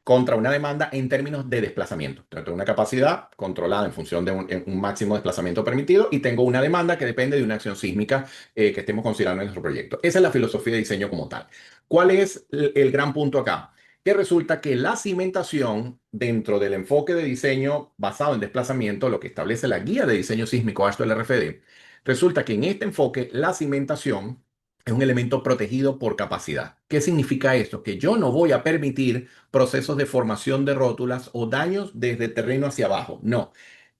contra una demanda en términos de desplazamiento. Entonces, tengo una capacidad controlada en función de un máximo desplazamiento permitido y tengo una demanda que depende de una acción sísmica que estemos considerando en nuestro proyecto. Esa es la filosofía de diseño como tal. ¿Cuál es el gran punto acá? Que resulta que la cimentación dentro del enfoque de diseño basado en desplazamiento, lo que establece la guía de diseño sísmico AASHTO RFD, resulta que en este enfoque la cimentación es un elemento protegido por capacidad. ¿Qué significa esto? Que yo no voy a permitir procesos de formación de rótulas o daños desde terreno hacia abajo. No.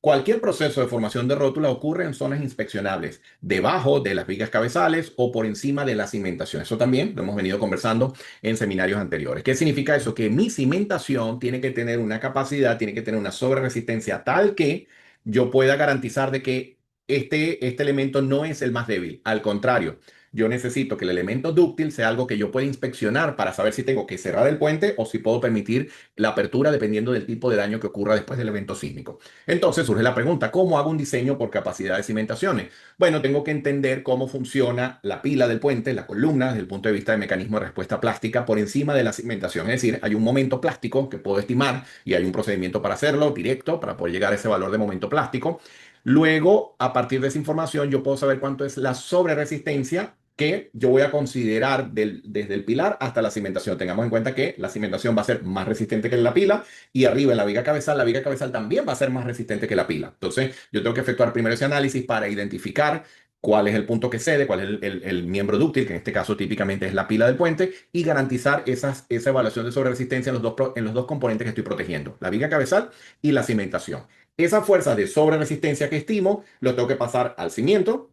Cualquier proceso de formación de rótula ocurre en zonas inspeccionables, debajo de las vigas cabezales o por encima de la cimentación. Eso también lo hemos venido conversando en seminarios anteriores. ¿Qué significa eso? Que mi cimentación tiene que tener una capacidad, tiene que tener una sobreresistencia tal que yo pueda garantizar de que este elemento no es el más débil. Al contrario, yo necesito que el elemento dúctil sea algo que yo pueda inspeccionar para saber si tengo que cerrar el puente o si puedo permitir la apertura dependiendo del tipo de daño que ocurra después del evento sísmico. Entonces surge la pregunta, ¿cómo hago un diseño por capacidad de cimentaciones? Bueno, tengo que entender cómo funciona la pila del puente, la columna, desde el punto de vista de mecanismo de respuesta plástica por encima de la cimentación. Es decir, hay un momento plástico que puedo estimar y hay un procedimiento para hacerlo directo, para poder llegar a ese valor de momento plástico. Luego, a partir de esa información, yo puedo saber cuánto es la sobreresistencia que yo voy a considerar desde el pilar hasta la cimentación. Tengamos en cuenta que la cimentación va a ser más resistente que la pila y arriba en la viga cabezal también va a ser más resistente que la pila. Entonces, yo tengo que efectuar primero ese análisis para identificar cuál es el punto que cede, cuál es el miembro dúctil, que en este caso típicamente es la pila del puente, y garantizar esa evaluación de sobreresistencia en los dos componentes que estoy protegiendo, la viga cabezal y la cimentación. Esas fuerzas de sobreresistencia que estimo, lo tengo que pasar al cimiento.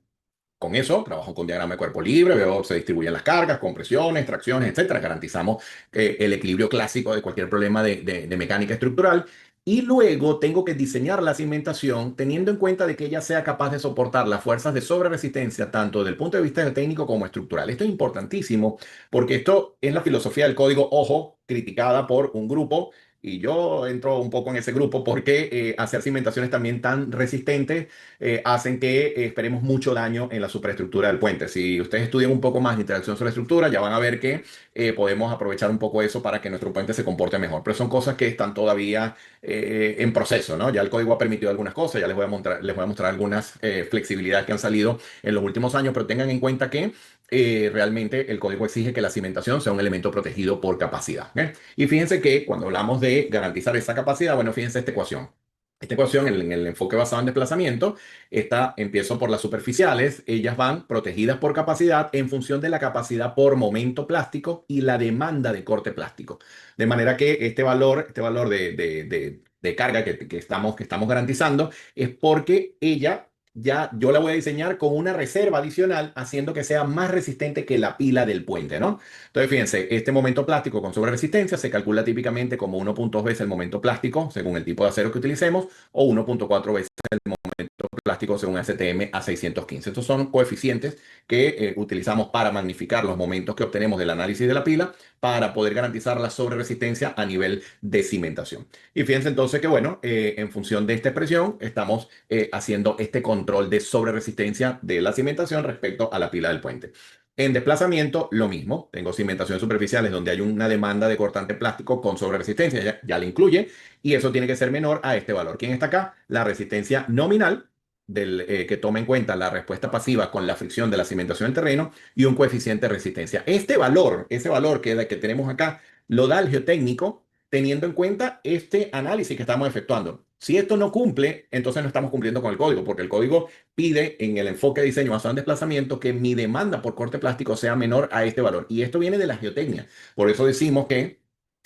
Con eso, trabajo con diagrama de cuerpo libre, veo se distribuyen las cargas, compresiones, tracciones, etcétera. Garantizamos el equilibrio clásico de cualquier problema de mecánica estructural. Y luego tengo que diseñar la cimentación teniendo en cuenta de que ella sea capaz de soportar las fuerzas de sobreresistencia, tanto desde el punto de vista técnico como estructural. Esto es importantísimo porque esto es la filosofía del código, ojo, criticada por un grupo. Y yo entro un poco en ese grupo porque hacer cimentaciones también tan resistentes hacen que esperemos mucho daño en la superestructura del puente. Si ustedes estudian un poco más de interacción sobre la estructura, ya van a ver que podemos aprovechar un poco eso para que nuestro puente se comporte mejor. Pero son cosas que están todavía en proceso, ¿no? Ya el código ha permitido algunas cosas, ya les voy a mostrar algunas flexibilidades que han salido en los últimos años, pero tengan en cuenta que realmente el código exige que la cimentación sea un elemento protegido por capacidad. ¿Ok? Y fíjense que cuando hablamos de garantizar esa capacidad, bueno, fíjense esta ecuación. Esta ecuación, en el enfoque basado en desplazamiento, empiezo por las superficiales, ellas van protegidas por capacidad en función de la capacidad por momento plástico y la demanda de corte plástico. De manera que este valor de carga que estamos garantizando es porque ella ya yo la voy a diseñar con una reserva adicional, haciendo que sea más resistente que la pila del puente, ¿no? Entonces, fíjense, este momento plástico con sobreresistencia se calcula típicamente como 1.2 veces el momento plástico, según el tipo de acero que utilicemos, o 1.4 veces el momento plástico según STM a 615. Estos son coeficientes que utilizamos para magnificar los momentos que obtenemos del análisis de la pila para poder garantizar la sobreresistencia a nivel de cimentación. Y fíjense entonces que, bueno, en función de esta expresión, estamos haciendo este control de sobreresistencia de la cimentación respecto a la pila del puente. En desplazamiento, lo mismo. Tengo cimentaciones superficiales donde hay una demanda de cortante plástico con sobreresistencia, ya la incluye, y eso tiene que ser menor a este valor. ¿Quién está acá? La resistencia nominal, que toma en cuenta la respuesta pasiva con la fricción de la cimentación del terreno y un coeficiente de resistencia. Este valor, ese valor que tenemos acá, lo da el geotécnico teniendo en cuenta este análisis que estamos efectuando. Si esto no cumple, entonces no estamos cumpliendo con el código, porque el código pide en el enfoque de diseño basado en desplazamiento que mi demanda por corte plástico sea menor a este valor. Y esto viene de la geotecnia. Por eso decimos que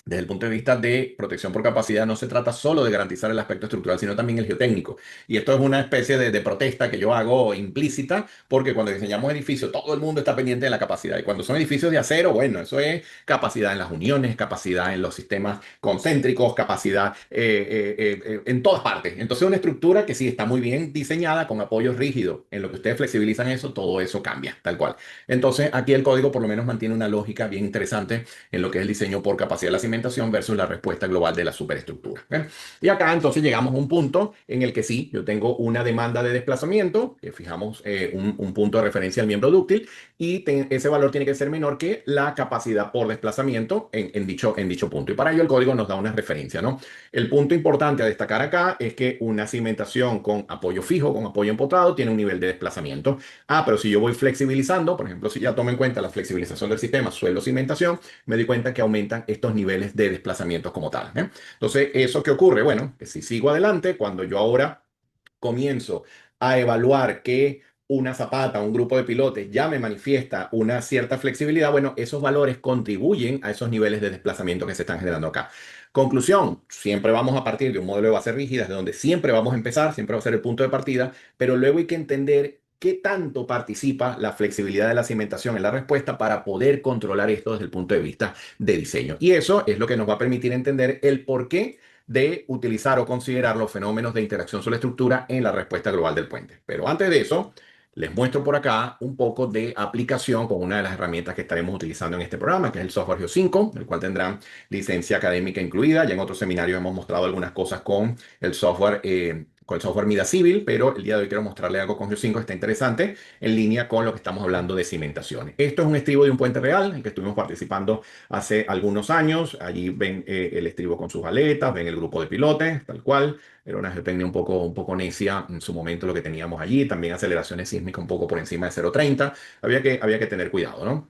Desde el punto de vista de protección por capacidad, no se trata solo de garantizar el aspecto estructural, sino también el geotécnico. Y esto es una especie de protesta que yo hago implícita, porque cuando diseñamos edificios, todo el mundo está pendiente de la capacidad. Y cuando son edificios de acero, bueno, eso es capacidad en las uniones, capacidad en los sistemas concéntricos, capacidad en todas partes. Entonces, una estructura que sí está muy bien diseñada, con apoyos rígidos, en lo que ustedes flexibilizan eso, todo eso cambia, tal cual. Entonces, aquí el código por lo menos mantiene una lógica bien interesante en lo que es el diseño por capacidad de la cimentación versus la respuesta global de la superestructura. ¿Ven? Y acá entonces llegamos a un punto en el que sí, yo tengo una demanda de desplazamiento, que fijamos un punto de referencia al miembro dúctil, y ese valor tiene que ser menor que la capacidad por desplazamiento en dicho punto. Y para ello el código nos da una referencia, ¿no? El punto importante a destacar acá es que una cimentación con apoyo fijo, con apoyo empotrado, tiene un nivel de desplazamiento. Ah, pero si yo voy flexibilizando, por ejemplo, si ya tomo en cuenta la flexibilización del sistema suelo-cimentación, me di cuenta que aumentan estos niveles de desplazamientos como tal. ¿Eh? Entonces, ¿eso qué ocurre? Bueno, que si sigo adelante, cuando yo ahora comienzo a evaluar que una zapata, un grupo de pilotes ya me manifiesta una cierta flexibilidad, bueno, esos valores contribuyen a esos niveles de desplazamiento que se están generando acá. Conclusión, siempre vamos a partir de un modelo de base rígida, de donde siempre vamos a empezar, siempre va a ser el punto de partida, pero luego hay que entender qué tanto participa la flexibilidad de la cimentación en la respuesta para poder controlar esto desde el punto de vista de diseño. Y eso es lo que nos va a permitir entender el por qué de utilizar o considerar los fenómenos de interacción sobre la estructura en la respuesta global del puente. Pero antes de eso, les muestro por acá un poco de aplicación con una de las herramientas que estaremos utilizando en este programa, que es el software Geo5, el cual tendrán licencia académica incluida. Ya en otros seminarios hemos mostrado algunas cosas con el software Mida Civil, pero el día de hoy quiero mostrarle algo con Geo5 que está interesante en línea con lo que estamos hablando de cimentaciones. Esto es un estribo de un puente real en el que estuvimos participando hace algunos años. Allí ven el estribo con sus aletas, ven el grupo de pilotes, tal cual. Era una geotecnia un poco necia en su momento lo que teníamos allí. También aceleraciones sísmicas un poco por encima de 0,30. Había que tener cuidado, ¿no?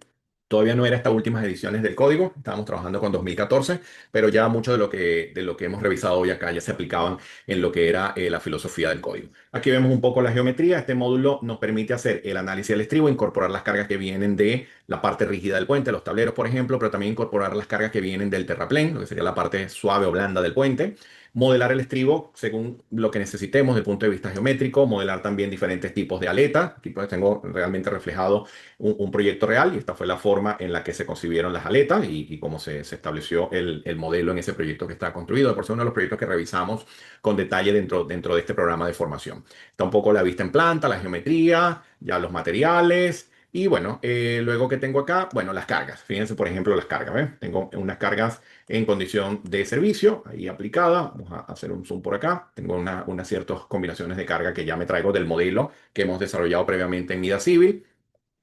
Todavía no era estas últimas ediciones del código, estábamos trabajando con 2014, pero ya mucho de lo que hemos revisado hoy acá ya se aplicaban en lo que era la filosofía del código. Aquí vemos un poco la geometría. Este módulo nos permite hacer el análisis del estribo, incorporar las cargas que vienen de la parte rígida del puente, los tableros, por ejemplo, pero también incorporar las cargas que vienen del terraplén, lo que sería la parte suave o blanda del puente. Modelar el estribo según lo que necesitemos desde el punto de vista geométrico, modelar también diferentes tipos de aletas. Aquí pues tengo realmente reflejado un proyecto real y esta fue la forma en la que se concibieron las aletas y cómo se estableció el modelo en ese proyecto que está construido. Por ser uno de los proyectos que revisamos con detalle dentro de este programa de formación. Está un poco la vista en planta, la geometría, ya los materiales. Y bueno, luego que tengo acá, bueno, las cargas. Fíjense, por ejemplo, las cargas. ¿Ven? Tengo unas cargas en condición de servicio, ahí aplicada. Vamos a hacer un zoom por acá. Tengo unas ciertas combinaciones de carga que ya me traigo del modelo que hemos desarrollado previamente en Mida Civil.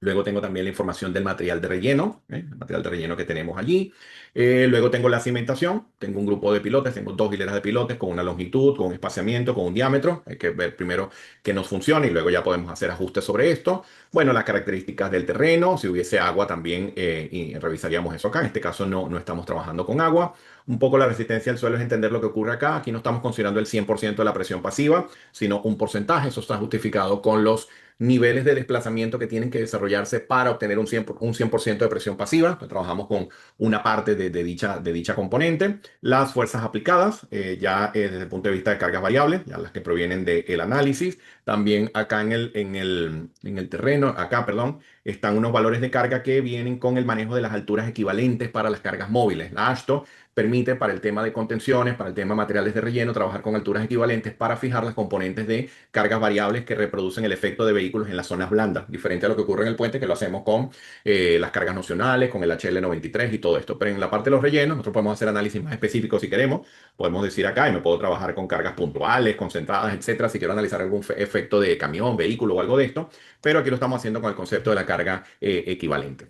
Luego tengo también la información del material de relleno, el material de relleno que tenemos allí. Luego tengo la cimentación, tengo un grupo de pilotes, tengo dos hileras de pilotes con una longitud, con un espaciamiento, con un diámetro. Hay que ver primero que nos funcione y luego ya podemos hacer ajustes sobre esto. Bueno, las características del terreno, si hubiese agua también y revisaríamos eso acá. En este caso no estamos trabajando con agua. Un poco la resistencia al suelo es entender lo que ocurre acá. Aquí no estamos considerando el 100% de la presión pasiva, sino un porcentaje. Eso está justificado con los niveles de desplazamiento que tienen que desarrollarse para obtener un 100% de presión pasiva. Entonces, trabajamos con una parte de dicha componente. Las fuerzas aplicadas, desde el punto de vista de cargas variables, ya las que provienen del análisis. También acá en el terreno, acá, perdón, están unos valores de carga que vienen con el manejo de las alturas equivalentes para las cargas móviles. La ASHTO permite para el tema de contenciones, para el tema de materiales de relleno, trabajar con alturas equivalentes para fijar las componentes de cargas variables que reproducen el efecto de vehículos en las zonas blandas, diferente a lo que ocurre en el puente, que lo hacemos con las cargas nocionales, con el HL93 y todo esto. Pero en la parte de los rellenos, nosotros podemos hacer análisis más específicos si queremos. Podemos decir acá, y me puedo trabajar con cargas puntuales, concentradas, etcétera, si quiero analizar algún efecto de camión, vehículo o algo de esto. Pero aquí lo estamos haciendo con el concepto de la carga equivalente.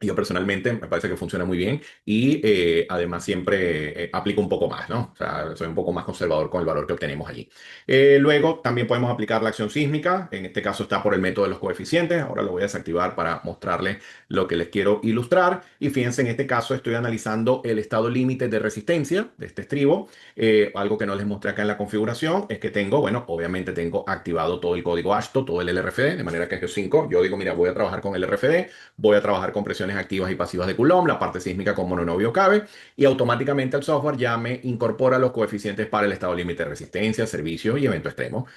Yo personalmente me parece que funciona muy bien y además siempre aplico un poco más, ¿no? O sea, soy un poco más conservador con el valor que obtenemos allí. Luego también podemos aplicar la acción sísmica. En este caso está por el método de los coeficientes. Ahora lo voy a desactivar para mostrarles lo que les quiero ilustrar. Y fíjense, en este caso estoy analizando el estado límite de resistencia de este estribo. Algo que no les mostré acá en la configuración es que tengo, bueno, obviamente tengo activado todo el código ASHTO, todo el LRFD, de manera que es 5. Yo digo, mira, voy a trabajar con el LRFD, voy a trabajar con presiones funciones activas y pasivas de Coulomb, la parte sísmica como mononovio cabe, y automáticamente el software ya me incorpora los coeficientes para el estado límite de resistencia, servicio y evento extremo,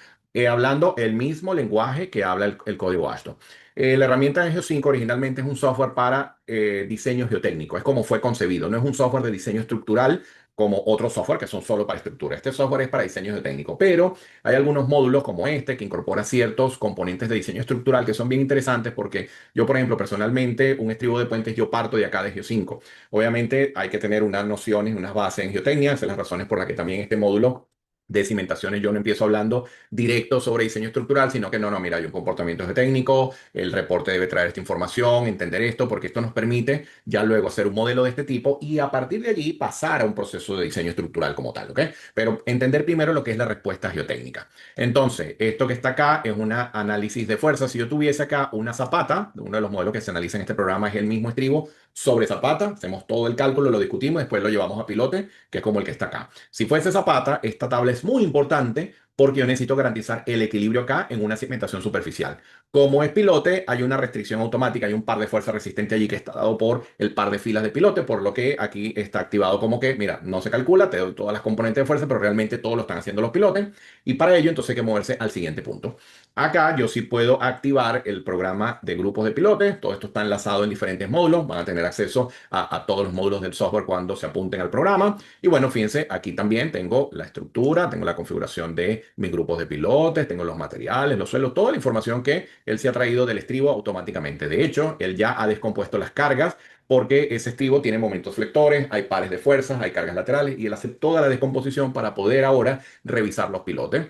hablando el mismo lenguaje que habla el código ASHTO. La herramienta de Geo5 originalmente es un software para diseño geotécnico, es como fue concebido, no es un software de diseño estructural como otros software que son solo para estructura. Este software es para diseño geotécnico, pero hay algunos módulos como este que incorpora ciertos componentes de diseño estructural que son bien interesantes porque yo, por ejemplo, personalmente, un estribo de puentes yo parto de acá de Geo5. Obviamente hay que tener unas nociones, unas bases en geotecnia, esas son las razones por las que también este módulo de cimentaciones yo no empiezo hablando directo sobre diseño estructural, sino que no, mira, hay un comportamiento geotécnico, el reporte debe traer esta información, entender esto, porque esto nos permite ya luego hacer un modelo de este tipo y a partir de allí pasar a un proceso de diseño estructural como tal, ¿ok? Pero entender primero lo que es la respuesta geotécnica. Entonces, esto que está acá es un análisis de fuerza. Si yo tuviese acá una zapata, uno de los modelos que se analiza en este programa es el mismo estribo sobre zapata, hacemos todo el cálculo, lo discutimos, después lo llevamos a pilote, que es como el que está acá. Si fuese zapata, esta tabla es muy importante porque yo necesito garantizar el equilibrio acá en una segmentación superficial. Como es pilote, hay una restricción automática, hay un par de fuerza resistente allí que está dado por el par de filas de pilote, por lo que aquí está activado como que, mira, no se calcula, te doy todas las componentes de fuerza, pero realmente todo lo están haciendo los pilotes. Y para ello, entonces hay que moverse al siguiente punto. Acá yo sí puedo activar el programa de grupos de pilotes. Todo esto está enlazado en diferentes módulos. Van a tener acceso a todos los módulos del software cuando se apunten al programa. Y bueno, fíjense, aquí también tengo la estructura, tengo la configuración de mis grupos de pilotes, tengo los materiales, los suelos, toda la información que él se ha traído del estribo automáticamente. De hecho, él ya ha descompuesto las cargas porque ese estribo tiene momentos flectores, hay pares de fuerzas, hay cargas laterales y él hace toda la descomposición para poder ahora revisar los pilotes.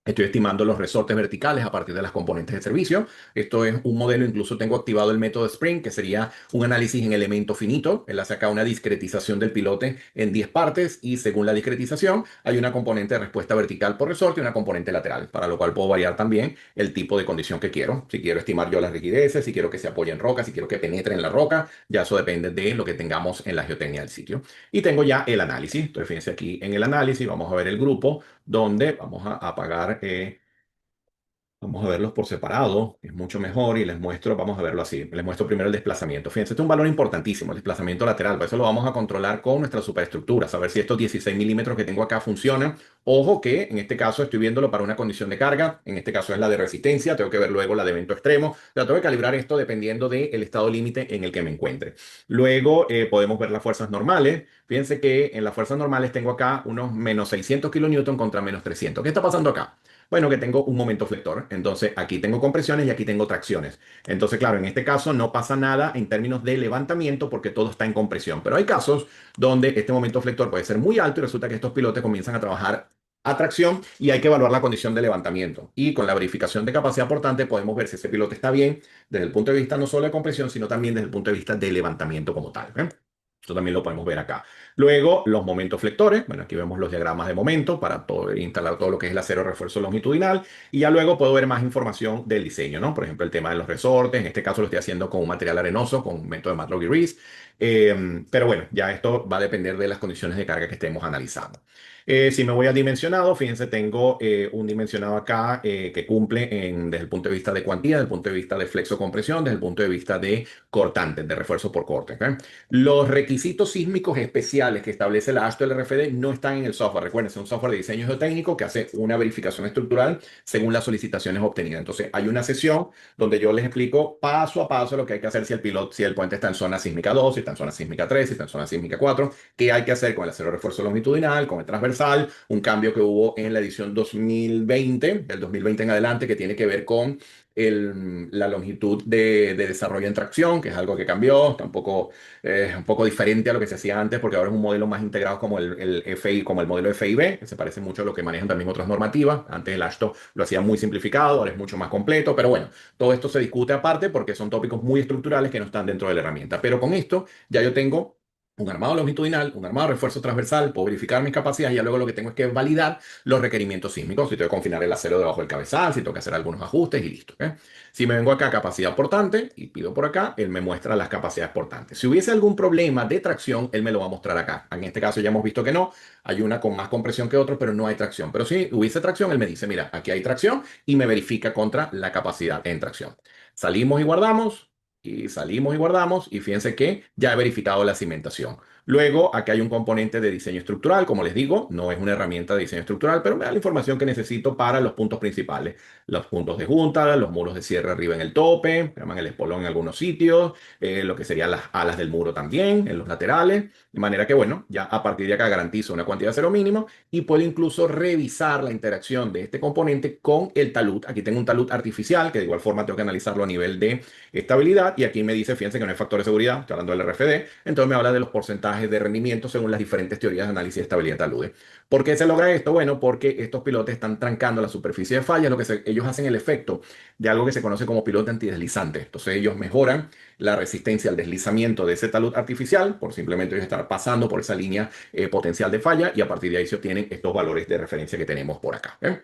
Estoy estimando los resortes verticales a partir de las componentes de servicio. Esto es un modelo, incluso tengo activado el método Spring, que sería un análisis en elemento finito. Él hace acá una discretización del pilote en 10 partes y según la discretización hay una componente de respuesta vertical por resorte y una componente lateral, para lo cual puedo variar también el tipo de condición que quiero. Si quiero estimar yo las rigideces, si quiero que se apoye en roca, si quiero que penetre en la roca, ya eso depende de lo que tengamos en la geotecnia del sitio. Y tengo ya el análisis. Entonces, fíjense aquí en el análisis, vamos a ver el grupo donde vamos a apagar. Vamos a verlos por separado, es mucho mejor y les muestro, vamos a verlo así, les muestro primero el desplazamiento. Fíjense, este es un valor importantísimo, el desplazamiento lateral, por eso lo vamos a controlar con nuestra superestructura, saber si estos 16 milímetros que tengo acá funcionan. Ojo que en este caso estoy viéndolo para una condición de carga, en este caso es la de resistencia, tengo que ver luego la de evento extremo, o sea, tengo que calibrar esto dependiendo del estado límite en el que me encuentre. Luego podemos ver las fuerzas normales. Fíjense que en las fuerzas normales tengo acá unos menos 600 kilonewton contra menos 300. ¿Qué está pasando acá? Bueno, que tengo un momento flector. Entonces, aquí tengo compresiones y aquí tengo tracciones. Entonces, claro, en este caso no pasa nada en términos de levantamiento porque todo está en compresión. Pero hay casos donde este momento flector puede ser muy alto y resulta que estos pilotes comienzan a trabajar a tracción y hay que evaluar la condición de levantamiento. Y con la verificación de capacidad portante podemos ver si ese pilote está bien desde el punto de vista no solo de compresión, sino también desde el punto de vista de levantamiento como tal. ¿Eh? Esto también lo podemos ver acá. Luego, los momentos flectores. Bueno, aquí vemos los diagramas de momento para poder instalar todo lo que es el acero de refuerzo longitudinal. Y ya luego puedo ver más información del diseño, ¿no? Por ejemplo, el tema de los resortes. En este caso lo estoy haciendo con un material arenoso, con un método de MATLAB y RIS. Pero bueno, ya esto va a depender de las condiciones de carga que estemos analizando. Si me voy a dimensionado, fíjense, tengo un dimensionado acá que cumple desde el punto de vista de cuantía, desde el punto de vista de flexo compresión, desde el punto de vista de cortantes, de refuerzo por corte. ¿Ok? Los requisitos sísmicos especiales que establece la AASHTO LRFD no están en el software. Recuerden, es un software de diseño geotécnico que hace una verificación estructural según las solicitaciones obtenidas. Entonces, hay una sesión donde yo les explico paso a paso lo que hay que hacer si el piloto, si el puente está en zona sísmica 2, si está en zona sísmica 3, si está en zona sísmica 4, qué hay que hacer con el acero de refuerzo longitudinal, con el transversal, un cambio que hubo en la edición 2020, del 2020 en adelante, que tiene que ver con la longitud de desarrollo en tracción, que es algo que cambió, tampoco es un poco diferente a lo que se hacía antes, porque ahora es un modelo más integrado como el FI, como el modelo FIB, que se parece mucho a lo que manejan también otras normativas. Antes el AASHTO lo hacía muy simplificado, ahora es mucho más completo, pero bueno, todo esto se discute aparte porque son tópicos muy estructurales que no están dentro de la herramienta. Pero con esto ya yo tengo un armado longitudinal, un armado de refuerzo transversal, puedo verificar mis capacidades y ya luego lo que tengo es que validar los requerimientos sísmicos, si tengo que confinar el acero debajo del cabezal, si tengo que hacer algunos ajustes y listo. ¿Ok? Si me vengo acá a capacidad portante y pido por acá, él me muestra las capacidades portantes. Si hubiese algún problema de tracción, él me lo va a mostrar acá. En este caso ya hemos visto que no, hay una con más compresión que otra, pero no hay tracción. Pero si hubiese tracción, él me dice, mira, aquí hay tracción y me verifica contra la capacidad en tracción. Salimos y guardamos. y salimos y guardamos y fíjense que ya he verificado la cimentación. Luego, aquí hay un componente de diseño estructural, como les digo, no es una herramienta de diseño estructural, pero me da la información que necesito para los puntos principales. Los puntos de junta, los muros de cierre arriba en el tope, llaman el espolón en algunos sitios, lo que serían las alas del muro también, en los laterales. De manera que, bueno, ya a partir de acá garantizo una cantidad de cero mínimo y puedo incluso revisar la interacción de este componente con el talud. Aquí tengo un talud artificial que de igual forma tengo que analizarlo a nivel de estabilidad y aquí me dice, fíjense que no hay factor de seguridad, estoy hablando del RFD, entonces me habla de los porcentajes de rendimiento según las diferentes teorías de análisis de estabilidad de taludes. ¿Por qué se logra esto? Bueno, porque estos pilotes están trancando la superficie de falla, ellos hacen el efecto de algo que se conoce como pilote antideslizante. Entonces ellos mejoran la resistencia al deslizamiento de ese talud artificial por simplemente ellos estar pasando por esa línea potencial de falla y a partir de ahí se obtienen estos valores de referencia que tenemos por acá. ¿Eh?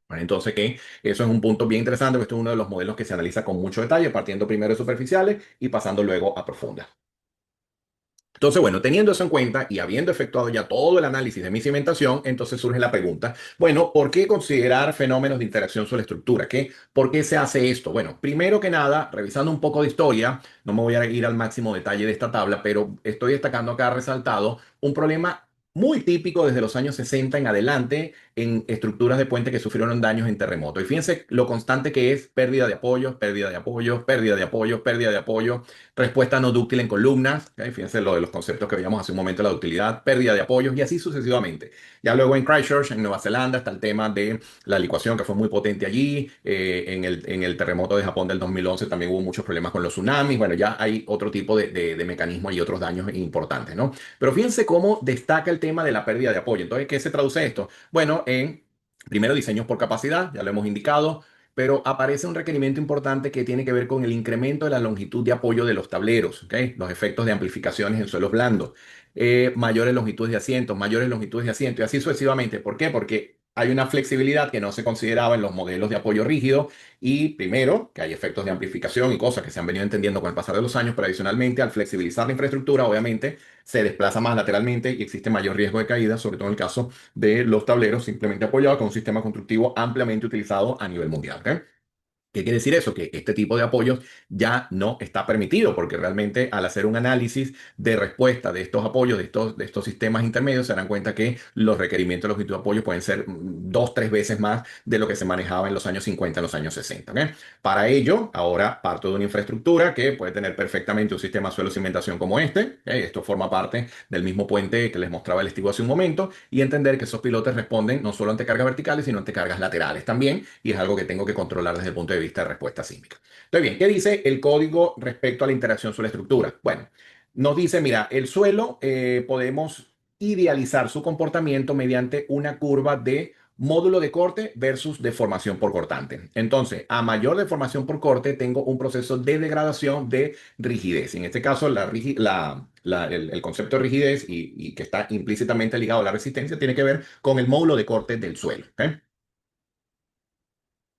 Bueno, entonces, que eso es un punto bien interesante, porque esto es uno de los modelos que se analiza con mucho detalle, partiendo primero de superficiales y pasando luego a profundas. Entonces, bueno, teniendo eso en cuenta y habiendo efectuado ya todo el análisis de mi cimentación, entonces surge la pregunta, bueno, ¿por qué considerar fenómenos de interacción sobre la estructura? ¿Por qué se hace esto? Bueno, primero que nada, revisando un poco de historia, no me voy a ir al máximo detalle de esta tabla, pero estoy destacando acá resaltado un problema muy típico desde los años 60 en adelante en estructuras de puente que sufrieron daños en terremoto. Y fíjense lo constante que es pérdida de apoyos, pérdida de apoyos, pérdida de apoyos, pérdida de apoyos, respuesta no dúctil en columnas, ¿ok? Fíjense lo de los conceptos que veíamos hace un momento, la ductilidad, pérdida de apoyos y así sucesivamente. Ya luego en Christchurch, en Nueva Zelanda, está el tema de la licuación que fue muy potente allí. En el terremoto de Japón del 2011 también hubo muchos problemas con los tsunamis. Bueno, ya hay otro tipo de mecanismos y otros daños importantes, ¿no? Pero fíjense cómo destaca el tema de la pérdida de apoyo. Entonces, ¿qué se traduce esto? Bueno, en primero diseños por capacidad, ya lo hemos indicado, pero aparece un requerimiento importante que tiene que ver con el incremento de la longitud de apoyo de los tableros, ¿ok? Los efectos de amplificaciones en suelos blandos, mayores longitudes de asientos, mayores longitudes de asiento y así sucesivamente. ¿Por qué? Porque hay una flexibilidad que no se consideraba en los modelos de apoyo rígido y primero, que hay efectos de amplificación y cosas que se han venido entendiendo con el pasar de los años, pero adicionalmente al flexibilizar la infraestructura, obviamente se desplaza más lateralmente y existe mayor riesgo de caída, sobre todo en el caso de los tableros simplemente apoyados con un sistema constructivo ampliamente utilizado a nivel mundial. ¿Ok? ¿Qué quiere decir eso? Que este tipo de apoyos ya no está permitido, porque realmente al hacer un análisis de respuesta de estos apoyos, de estos sistemas intermedios, se dan cuenta que los requerimientos de longitud de apoyo pueden ser dos, tres veces más de lo que se manejaba en los años 50, en los años 60. ¿Ok? Para ello, ahora parto de una infraestructura que puede tener perfectamente un sistema suelo-cimentación como este. ¿Ok? Esto forma parte del mismo puente que les mostraba el estivo hace un momento, y entender que esos pilotes responden no solo ante cargas verticales, sino ante cargas laterales también, y es algo que tengo que controlar desde el punto de vista de respuesta sísmica. Entonces, bien, ¿qué dice el código respecto a la interacción sobre la estructura? Bueno, nos dice, mira, el suelo podemos idealizar su comportamiento mediante una curva de módulo de corte versus deformación por cortante. Entonces, a mayor deformación por corte, tengo un proceso de degradación de rigidez. En este caso, el concepto de rigidez y que está implícitamente ligado a la resistencia tiene que ver con el módulo de corte del suelo. ¿Ok?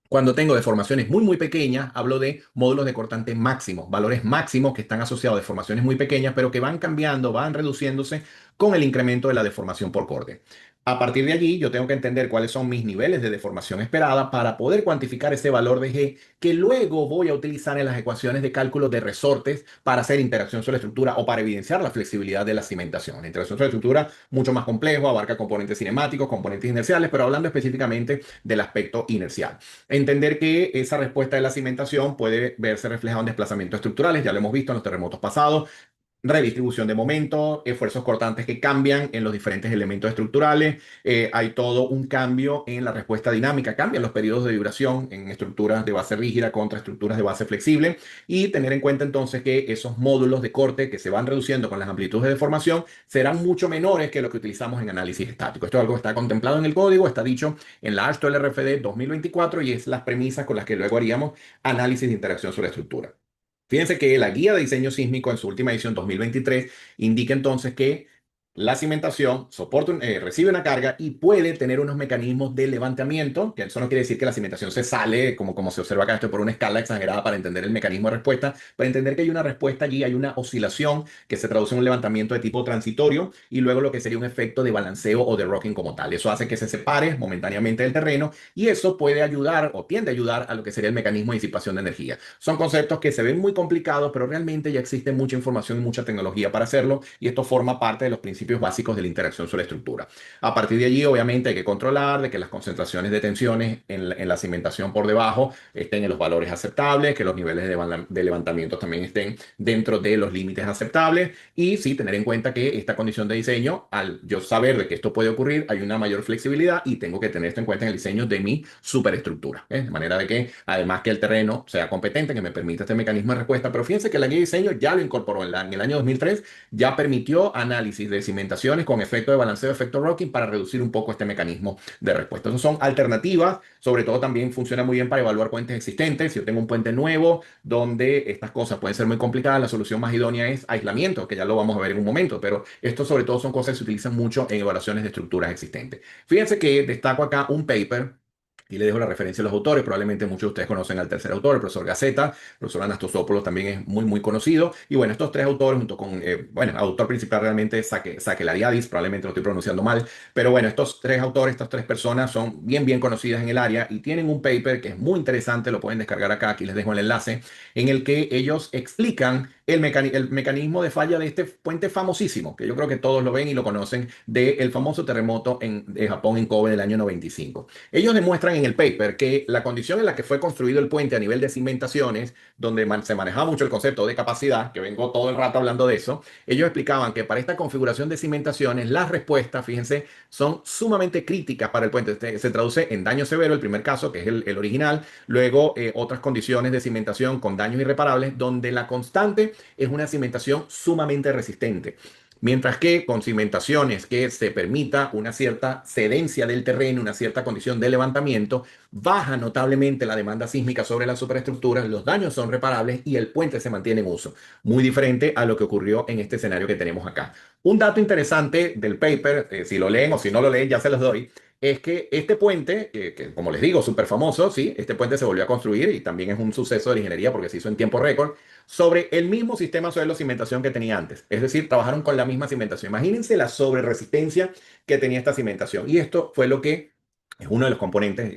Cuando tengo deformaciones muy, muy pequeñas, hablo de módulos de cortante máximos, valores máximos que están asociados a deformaciones muy pequeñas, pero que van cambiando, van reduciéndose con el incremento de la deformación por corte. A partir de allí, yo tengo que entender cuáles son mis niveles de deformación esperada para poder cuantificar ese valor de G que luego voy a utilizar en las ecuaciones de cálculo de resortes para hacer interacción sobre la estructura o para evidenciar la flexibilidad de la cimentación. La interacción sobre la estructura, mucho más complejo, abarca componentes cinemáticos, componentes inerciales, pero hablando específicamente del aspecto inercial. Entender que esa respuesta de la cimentación puede verse reflejada en desplazamientos estructurales, ya lo hemos visto en los terremotos pasados, redistribución de momento, esfuerzos cortantes que cambian en los diferentes elementos estructurales, hay todo un cambio en la respuesta dinámica, cambian los periodos de vibración en estructuras de base rígida contra estructuras de base flexible y tener en cuenta entonces que esos módulos de corte que se van reduciendo con las amplitudes de deformación serán mucho menores que lo que utilizamos en análisis estático. Esto es algo que está contemplado en el código, está dicho en la AASHTO LRFD 2024 y es las premisas con las que luego haríamos análisis de interacción sobre la estructura. Fíjense que la guía de diseño sísmico en su última edición 2023 indica entonces que la cimentación recibe una carga y puede tener unos mecanismos de levantamiento, que eso no quiere decir que la cimentación se sale, como se observa acá, esto por una escala exagerada para entender el mecanismo de respuesta, para entender que hay una respuesta allí, hay una oscilación que se traduce en un levantamiento de tipo transitorio y luego lo que sería un efecto de balanceo o de rocking como tal. Eso hace que se separe momentáneamente del terreno y eso puede ayudar o tiende a ayudar a lo que sería el mecanismo de disipación de energía. Son conceptos que se ven muy complicados, pero realmente ya existe mucha información y mucha tecnología para hacerlo y esto forma parte de los principios básicos de la interacción sobre la estructura. A partir de allí, obviamente, hay que controlar de que las concentraciones de tensiones en la cimentación por debajo estén en los valores aceptables, que los niveles de levantamiento también estén dentro de los límites aceptables y sí tener en cuenta que esta condición de diseño, al yo saber de que esto puede ocurrir, hay una mayor flexibilidad y tengo que tener esto en cuenta en el diseño de mi superestructura. De manera de que, además que el terreno sea competente, que me permita este mecanismo de respuesta, pero fíjense que la guía de diseño ya lo incorporó en el año 2003, ya permitió análisis de cimentaciones con efecto de balanceo, efecto rocking para reducir un poco este mecanismo de respuesta. Esas son alternativas, sobre todo también funciona muy bien para evaluar puentes existentes. Si yo tengo un puente nuevo donde estas cosas pueden ser muy complicadas, la solución más idónea es aislamiento, que ya lo vamos a ver en un momento, pero esto sobre todo son cosas que se utilizan mucho en evaluaciones de estructuras existentes. Fíjense que destaco acá un paper. Y le dejo la referencia a los autores. Probablemente muchos de ustedes conocen al tercer autor, el profesor Gaceta. El profesor Anastasopoulos también es muy, muy conocido. Y bueno, estos tres autores, junto con, bueno, el autor principal realmente es Sakellariadis, probablemente lo estoy pronunciando mal. Pero bueno, estos tres autores, estas tres personas son bien, bien conocidas en el área y tienen un paper que es muy interesante. Lo pueden descargar acá. Aquí les dejo el enlace, en el que ellos explican el mecanismo de falla de este puente famosísimo, que yo creo que todos lo ven y lo conocen, del famoso terremoto de Japón en Kobe del año 95. Ellos demuestran en el paper que la condición en la que fue construido el puente a nivel de cimentaciones, donde se manejaba mucho el concepto de capacidad, que vengo todo el rato hablando de eso, ellos explicaban que para esta configuración de cimentaciones, las respuestas, fíjense, son sumamente críticas para el puente. Se traduce en daño severo, el primer caso, que es el original, luego otras condiciones de cimentación con daños irreparables, donde la constante es una cimentación sumamente resistente. Mientras que con cimentaciones que se permita una cierta cedencia del terreno, una cierta condición de levantamiento, baja notablemente la demanda sísmica sobre las superestructuras, los daños son reparables y el puente se mantiene en uso. Muy diferente a lo que ocurrió en este escenario que tenemos acá. Un dato interesante del paper, si lo leen o si no lo leen, ya se los doy, es que este puente, que como les digo, súper famoso, sí, este puente se volvió a construir y también es un suceso de la ingeniería porque se hizo en tiempo récord, sobre el mismo sistema suelo cimentación que tenía antes. Es decir, trabajaron con la misma cimentación. Imagínense la sobreresistencia que tenía esta cimentación. Y esto fue lo que es uno de los componentes,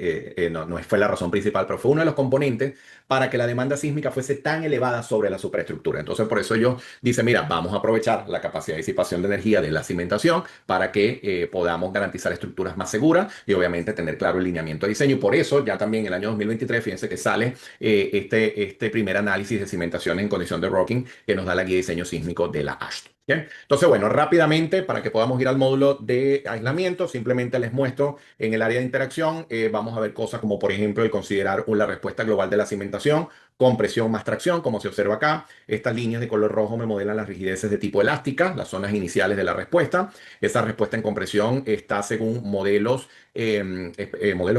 no fue la razón principal, pero fue uno de los componentes para que la demanda sísmica fuese tan elevada sobre la superestructura. Entonces, por eso ellos dicen, mira, vamos a aprovechar la capacidad de disipación de energía de la cimentación para que podamos garantizar estructuras más seguras y obviamente tener claro el lineamiento de diseño. Y por eso, ya también en el año 2023, fíjense que sale este primer análisis de cimentación en condición de rocking que nos da la guía de diseño sísmico de la AASHTO. ¿Bien? Entonces, bueno, rápidamente, para que podamos ir al módulo de aislamiento, simplemente les muestro en el área de interacción, vamos a ver cosas como, por ejemplo, el considerar la respuesta global de la cimentación, compresión más tracción, como se observa acá. Estas líneas de color rojo me modelan las rigideces de tipo elástica, las zonas iniciales de la respuesta. Esa respuesta en compresión está según modelos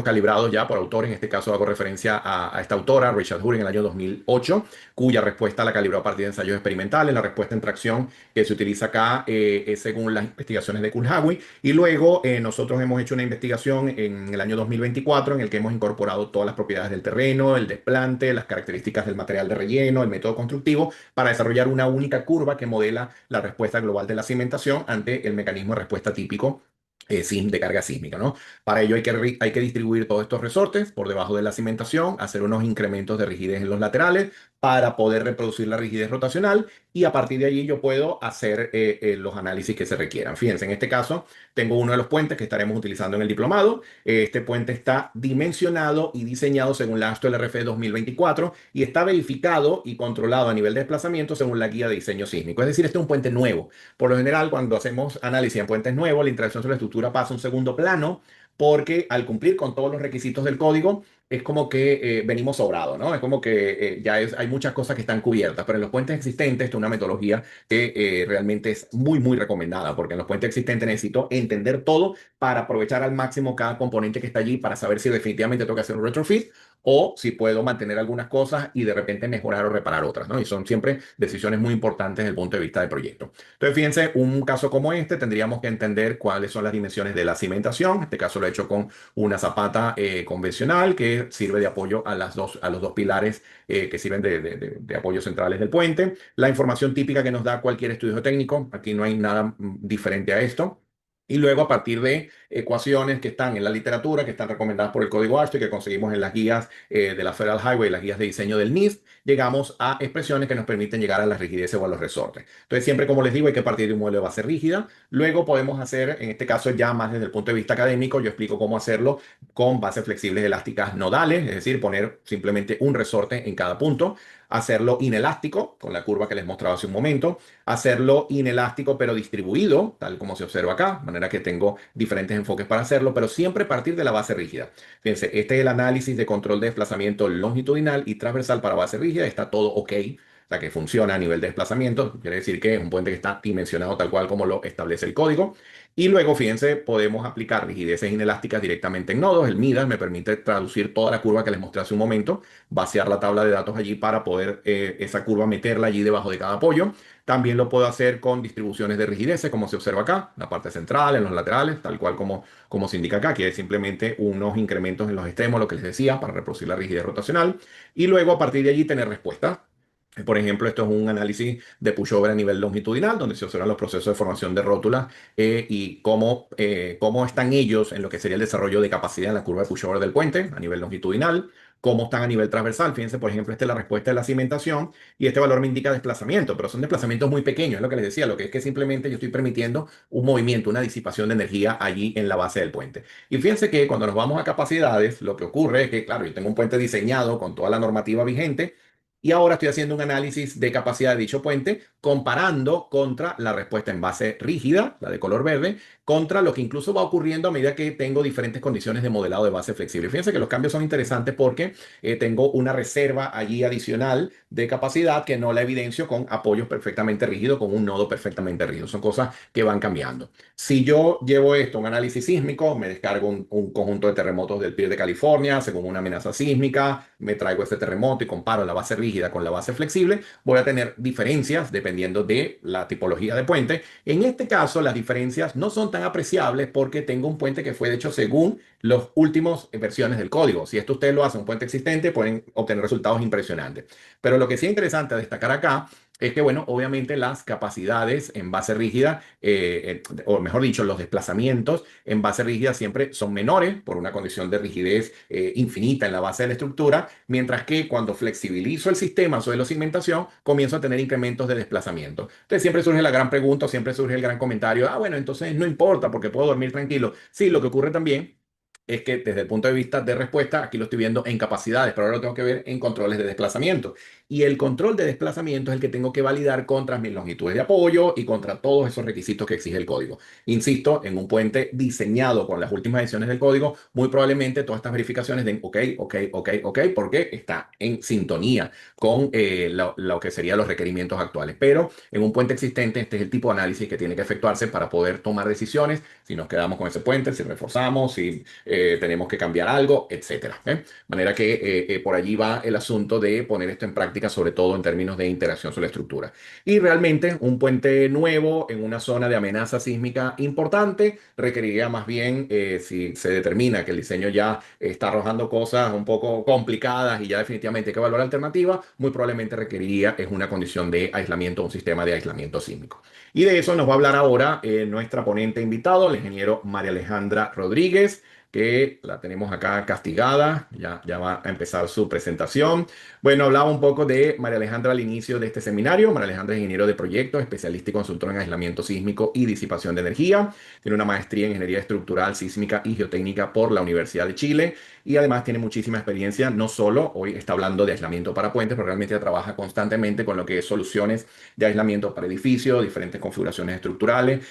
calibrados ya por autores. En este caso hago referencia a esta autora, Richard Hull, en el año 2008, cuya respuesta la calibró a partir de ensayos experimentales. La respuesta en tracción que se utiliza acá es según las investigaciones de Kulhawi. Y luego nosotros hemos hecho una investigación en el año 2024 en el que hemos incorporado todas las propiedades del terreno, el desplante, las características del material de relleno, el método constructivo, para desarrollar una única curva que modela la respuesta global de la cimentación ante el mecanismo de respuesta típico de carga sísmica, ¿no? Para ello hay que distribuir todos estos resortes por debajo de la cimentación, hacer unos incrementos de rigidez en los laterales para poder reproducir la rigidez rotacional y a partir de allí yo puedo hacer los análisis que se requieran. Fíjense, en este caso tengo uno de los puentes que estaremos utilizando en el diplomado. Este puente está dimensionado y diseñado según la AASHTO LRF 2024 y está verificado y controlado a nivel de desplazamiento según la guía de diseño sísmico. Es decir, este es un puente nuevo. Por lo general, cuando hacemos análisis en puentes nuevos, la interacción sobre la estructura pasa a un segundo plano porque al cumplir con todos los requisitos del código, es como que venimos sobrados, ¿no? Es como que hay muchas cosas que están cubiertas, pero en los puentes existentes, esto es una metodología que realmente es muy, muy recomendada, porque en los puentes existentes necesito entender todo para aprovechar al máximo cada componente que está allí para saber si definitivamente tengo que hacer un retrofit o si puedo mantener algunas cosas y de repente mejorar o reparar otras, ¿no? Y son siempre decisiones muy importantes desde el punto de vista del proyecto. Entonces, fíjense, un caso como este tendríamos que entender cuáles son las dimensiones de la cimentación. En este caso lo he hecho con una zapata convencional que sirve de apoyo a los dos pilares que sirven de apoyo centrales del puente. La información típica que nos da cualquier estudio técnico, aquí no hay nada diferente a esto. Y luego a partir de ecuaciones que están en la literatura, que están recomendadas por el código ASHTO y que conseguimos en las guías de la Federal Highway, las guías de diseño del NIST, llegamos a expresiones que nos permiten llegar a las rigideces o a los resortes. Entonces, siempre, como les digo, hay que partir de un modelo de base rígida. Luego podemos hacer, en este caso ya más desde el punto de vista académico, yo explico cómo hacerlo con bases flexibles elásticas nodales, es decir, poner simplemente un resorte en cada punto, hacerlo inelástico, con la curva que les mostraba hace un momento, hacerlo inelástico pero distribuido, tal como se observa acá, de manera que tengo diferentes enfoques para hacerlo, pero siempre partir de la base rígida. Fíjense, este es el análisis de control de desplazamiento longitudinal y transversal para base rígida, está todo ok. O sea, que funciona a nivel de desplazamiento, quiere decir que es un puente que está dimensionado tal cual como lo establece el código. Y luego, fíjense, podemos aplicar rigideces inelásticas directamente en nodos. El MIDAS me permite traducir toda la curva que les mostré hace un momento, vaciar la tabla de datos allí para poder esa curva meterla allí debajo de cada apoyo. También lo puedo hacer con distribuciones de rigideces, como se observa acá, en la parte central, en los laterales, tal cual como se indica acá, que es simplemente unos incrementos en los extremos, lo que les decía, para reproducir la rigidez rotacional. Y luego, a partir de allí, tener respuesta. Por ejemplo, esto es un análisis de pushover a nivel longitudinal, donde se observan los procesos de formación de rótulas y cómo están ellos en lo que sería el desarrollo de capacidad en la curva de pushover del puente a nivel longitudinal, cómo están a nivel transversal. Fíjense, por ejemplo, esta es la respuesta de la cimentación y este valor me indica desplazamiento, pero son desplazamientos muy pequeños, es lo que les decía, lo que es que simplemente yo estoy permitiendo un movimiento, una disipación de energía allí en la base del puente. Y fíjense que cuando nos vamos a capacidades, lo que ocurre es que, claro, yo tengo un puente diseñado con toda la normativa vigente, y ahora estoy haciendo un análisis de capacidad de dicho puente comparando contra la respuesta en base rígida, la de color verde, contra lo que incluso va ocurriendo a medida que tengo diferentes condiciones de modelado de base flexible. Fíjense que los cambios son interesantes porque tengo una reserva allí adicional de capacidad que no la evidencio con apoyos perfectamente rígidos, con un nodo perfectamente rígido. Son cosas que van cambiando. Si yo llevo esto a un análisis sísmico, me descargo un conjunto de terremotos del PIR de California según una amenaza sísmica, me traigo este terremoto y comparo la base rígida con la base flexible, voy a tener diferencias dependiendo de la tipología de puente. En este caso, las diferencias no son tan apreciables porque tengo un puente que fue hecho según las últimas versiones del código. Si esto usted lo hace en un puente existente, pueden obtener resultados impresionantes. Pero lo que sí es interesante destacar acá es que, bueno, obviamente las capacidades en base rígida, o mejor dicho, los desplazamientos en base rígida siempre son menores por una condición de rigidez infinita en la base de la estructura, mientras que cuando flexibilizo el sistema sobre la cimentación, comienzo a tener incrementos de desplazamiento. Entonces siempre surge la gran pregunta, siempre surge el gran comentario, bueno, entonces no importa porque puedo dormir tranquilo. Sí, lo que ocurre también es que desde el punto de vista de respuesta, aquí lo estoy viendo en capacidades, pero ahora lo tengo que ver en controles de desplazamiento. Y el control de desplazamiento es el que tengo que validar contra mis longitudes de apoyo y contra todos esos requisitos que exige el código. Insisto, en un puente diseñado con las últimas ediciones del código, muy probablemente todas estas verificaciones den OK, OK, OK, OK, porque está en sintonía con lo que serían los requerimientos actuales. Pero en un puente existente, este es el tipo de análisis que tiene que efectuarse para poder tomar decisiones, si nos quedamos con ese puente, si reforzamos, si tenemos que cambiar algo, etcétera. De manera que por allí va el asunto de poner esto en práctica, sobre todo en términos de interacción sobre la estructura. Y realmente un puente nuevo en una zona de amenaza sísmica importante requeriría más bien, si se determina que el diseño ya está arrojando cosas un poco complicadas y ya definitivamente hay que evaluar alternativas, muy probablemente requeriría es una condición de aislamiento, un sistema de aislamiento sísmico. Y de eso nos va a hablar ahora nuestra ponente invitado, el ingeniero María Alejandra Rodríguez, que la tenemos acá castigada, ya va a empezar su presentación. Bueno, hablaba un poco de María Alejandra al inicio de este seminario. María Alejandra es ingeniero de proyectos, especialista y consultor en aislamiento sísmico y disipación de energía. Tiene una maestría en ingeniería estructural, sísmica y geotécnica por la Universidad de Chile y además tiene muchísima experiencia, no solo hoy está hablando de aislamiento para puentes, pero realmente ella trabaja constantemente con lo que es soluciones de aislamiento para edificios, diferentes configuraciones estructurales.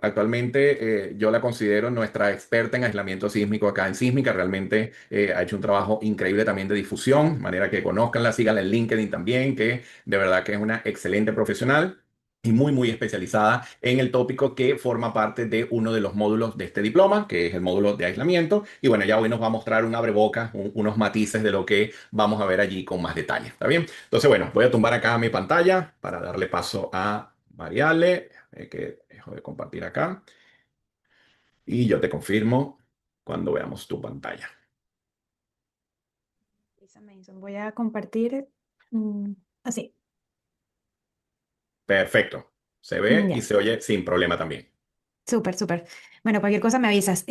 Actualmente yo la considero nuestra experta en aislamiento sísmico acá en Sísmica. Realmente ha hecho un trabajo increíble también de difusión, de manera que conozcanla, síganla en LinkedIn también, que de verdad que es una excelente profesional. y muy especializada en el tópico que forma parte de uno de los módulos de este diploma, que es el módulo de aislamiento. Y bueno, ya hoy nos va a mostrar un abrebocas, unos matices de lo que vamos a ver allí con más detalle. ¿Está bien? Entonces, bueno, voy a tumbar acá mi pantalla para darle paso a Mariale, que dejo de compartir acá. Y yo te confirmo cuando veamos tu pantalla. Lisa Mason. Voy a compartir así. Perfecto. Se ve y Ya, se oye sin problema también. súper, súper. Bueno, cualquier cosa me avisas.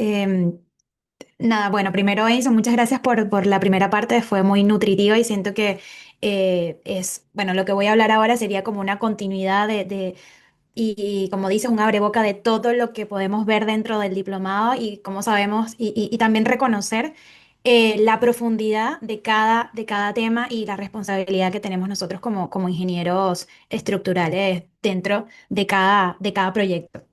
Nada, bueno, primero Edison, muchas gracias por la primera parte, fue muy nutritiva y siento que bueno, lo que voy a hablar ahora sería como una continuidad y como dices, un abreboca de todo lo que podemos ver dentro del diplomado y como sabemos, y también reconocer la profundidad de cada tema y la responsabilidad que tenemos nosotros como ingenieros estructurales dentro de cada proyecto.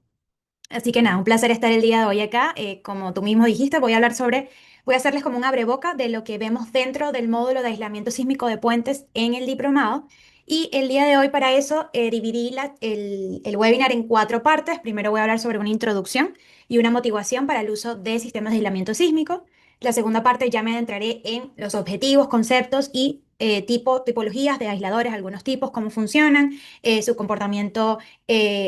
Así que nada, un placer estar el día de hoy acá. Como tú mismo dijiste, voy a hacerles como un abreboca de lo que vemos dentro del módulo de aislamiento sísmico de puentes en el diplomado. Y el día de hoy para eso dividí el webinar en cuatro partes. Primero voy a hablar sobre una introducción y una motivación para el uso de sistemas de aislamiento sísmico. La segunda parte ya me adentraré en los objetivos, conceptos y tipologías de aisladores, algunos tipos, cómo funcionan, su comportamiento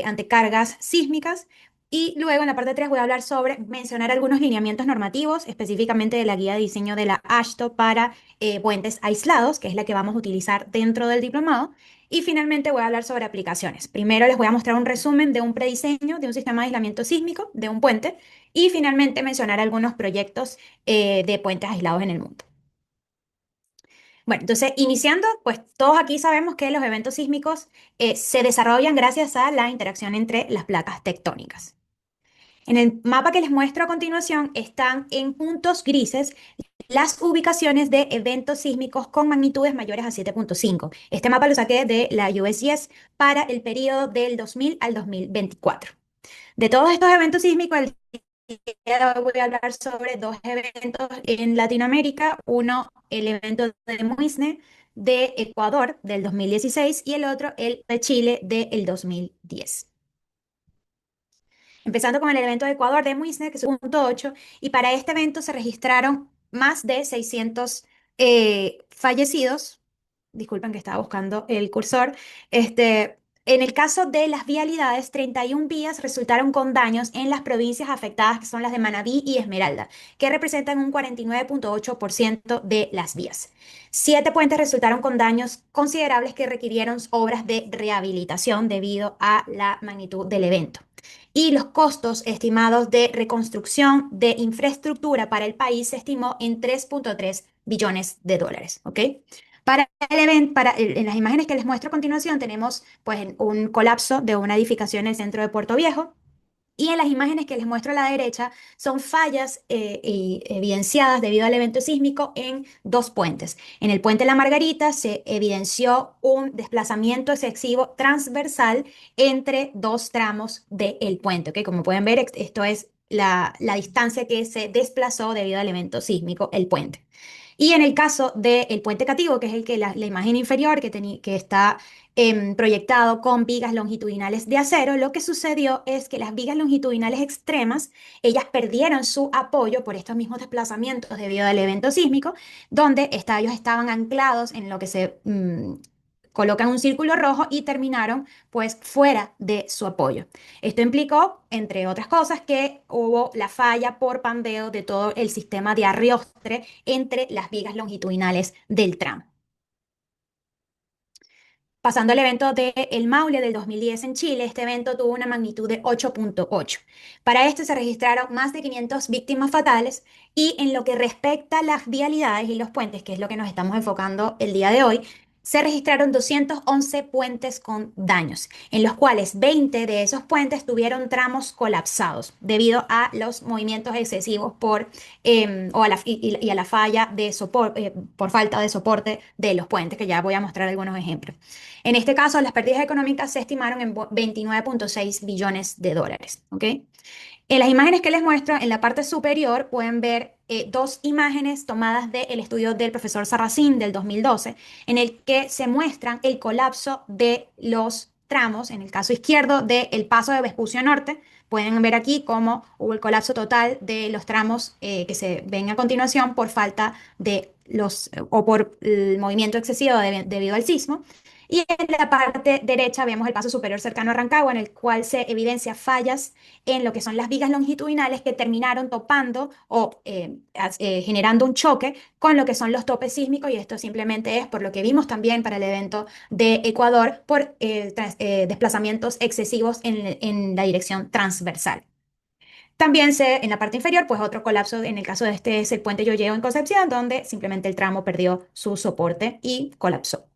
ante cargas sísmicas. Y luego en la parte 3 voy a hablar sobre mencionar algunos lineamientos normativos, específicamente de la guía de diseño de la AASHTO para puentes aislados, que es la que vamos a utilizar dentro del diplomado. Y finalmente voy a hablar sobre aplicaciones. Primero les voy a mostrar un resumen de un prediseño de un sistema de aislamiento sísmico de un puente y finalmente mencionar algunos proyectos de puentes aislados en el mundo. Bueno, entonces iniciando, pues todos aquí sabemos que los eventos sísmicos se desarrollan gracias a la interacción entre las placas tectónicas. En el mapa que les muestro a continuación están en puntos grises las ubicaciones de eventos sísmicos con magnitudes mayores a 7.5. Este mapa lo saqué de la USGS para el periodo del 2000 al 2024. De todos estos eventos sísmicos, el día de hoy voy a hablar sobre dos eventos en Latinoamérica. Uno, el evento de Muisne de Ecuador del 2016 y el otro, el de Chile del 2010. Empezando con el evento de Ecuador de Muisne, que es 1.8, y para este evento se registraron más de 600 fallecidos. Disculpen que estaba buscando el cursor. En el caso de las vialidades, 31 vías resultaron con daños en las provincias afectadas, que son las de Manabí y Esmeralda, que representan un 49.8% de las vías. 7 puentes resultaron con daños considerables que requirieron obras de rehabilitación debido a la magnitud del evento y los costos estimados de reconstrucción de infraestructura para el país se estimó en 3.3 billones de dólares, ¿ok? Para el evento, en las imágenes que les muestro a continuación tenemos pues un colapso de una edificación en el centro de Puerto Viejo. Y en las imágenes que les muestro a la derecha son fallas evidenciadas debido al evento sísmico en dos puentes. En el puente La Margarita se evidenció un desplazamiento excesivo transversal entre dos tramos del puente. ¿Ok? Como pueden ver, esto es la distancia que se desplazó debido al evento sísmico, el puente. Y en el caso del puente Cativo, que es el que la imagen inferior que está proyectado con vigas longitudinales de acero, lo que sucedió es que las vigas longitudinales extremas, ellas perdieron su apoyo por estos mismos desplazamientos debido al evento sísmico, donde ellos estaban anclados en lo que se colocan un círculo rojo y terminaron pues fuera de su apoyo. Esto implicó, entre otras cosas, que hubo la falla por pambeo de todo el sistema de arriostre entre las vigas longitudinales del tramo. Pasando al evento del Maule del 2010 en Chile, este evento tuvo una magnitud de 8.8. Para esto se registraron más de 500 víctimas fatales y en lo que respecta a las vialidades y los puentes, que es lo que nos estamos enfocando el día de hoy, se registraron 211 puentes con daños, en los cuales 20 de esos puentes tuvieron tramos colapsados debido a los movimientos excesivos o a y a la falla de soporte, por falta de soporte de los puentes, que ya voy a mostrar algunos ejemplos. En este caso, las pérdidas económicas se estimaron en 29.6 billones de dólares. ¿Ok? En las imágenes que les muestro, en la parte superior pueden ver dos imágenes tomadas del estudio del profesor Sarracín del 2012, en el que se muestran el colapso de los tramos, en el caso izquierdo del paso de Vespucio Norte, pueden ver aquí cómo hubo el colapso total de los tramos que se ven a continuación por falta de o por el movimiento excesivo debido al sismo. Y en la parte derecha vemos el paso superior cercano a Rancagua, en el cual se evidencia fallas en lo que son las vigas longitudinales que terminaron topando o generando un choque con lo que son los topes sísmicos, y esto simplemente es por lo que vimos también para el evento de Ecuador por desplazamientos excesivos en la dirección transversal. También en la parte inferior, pues otro colapso, en el caso de este es el puente Yoyeo en Concepción, donde simplemente el tramo perdió su soporte y colapsó.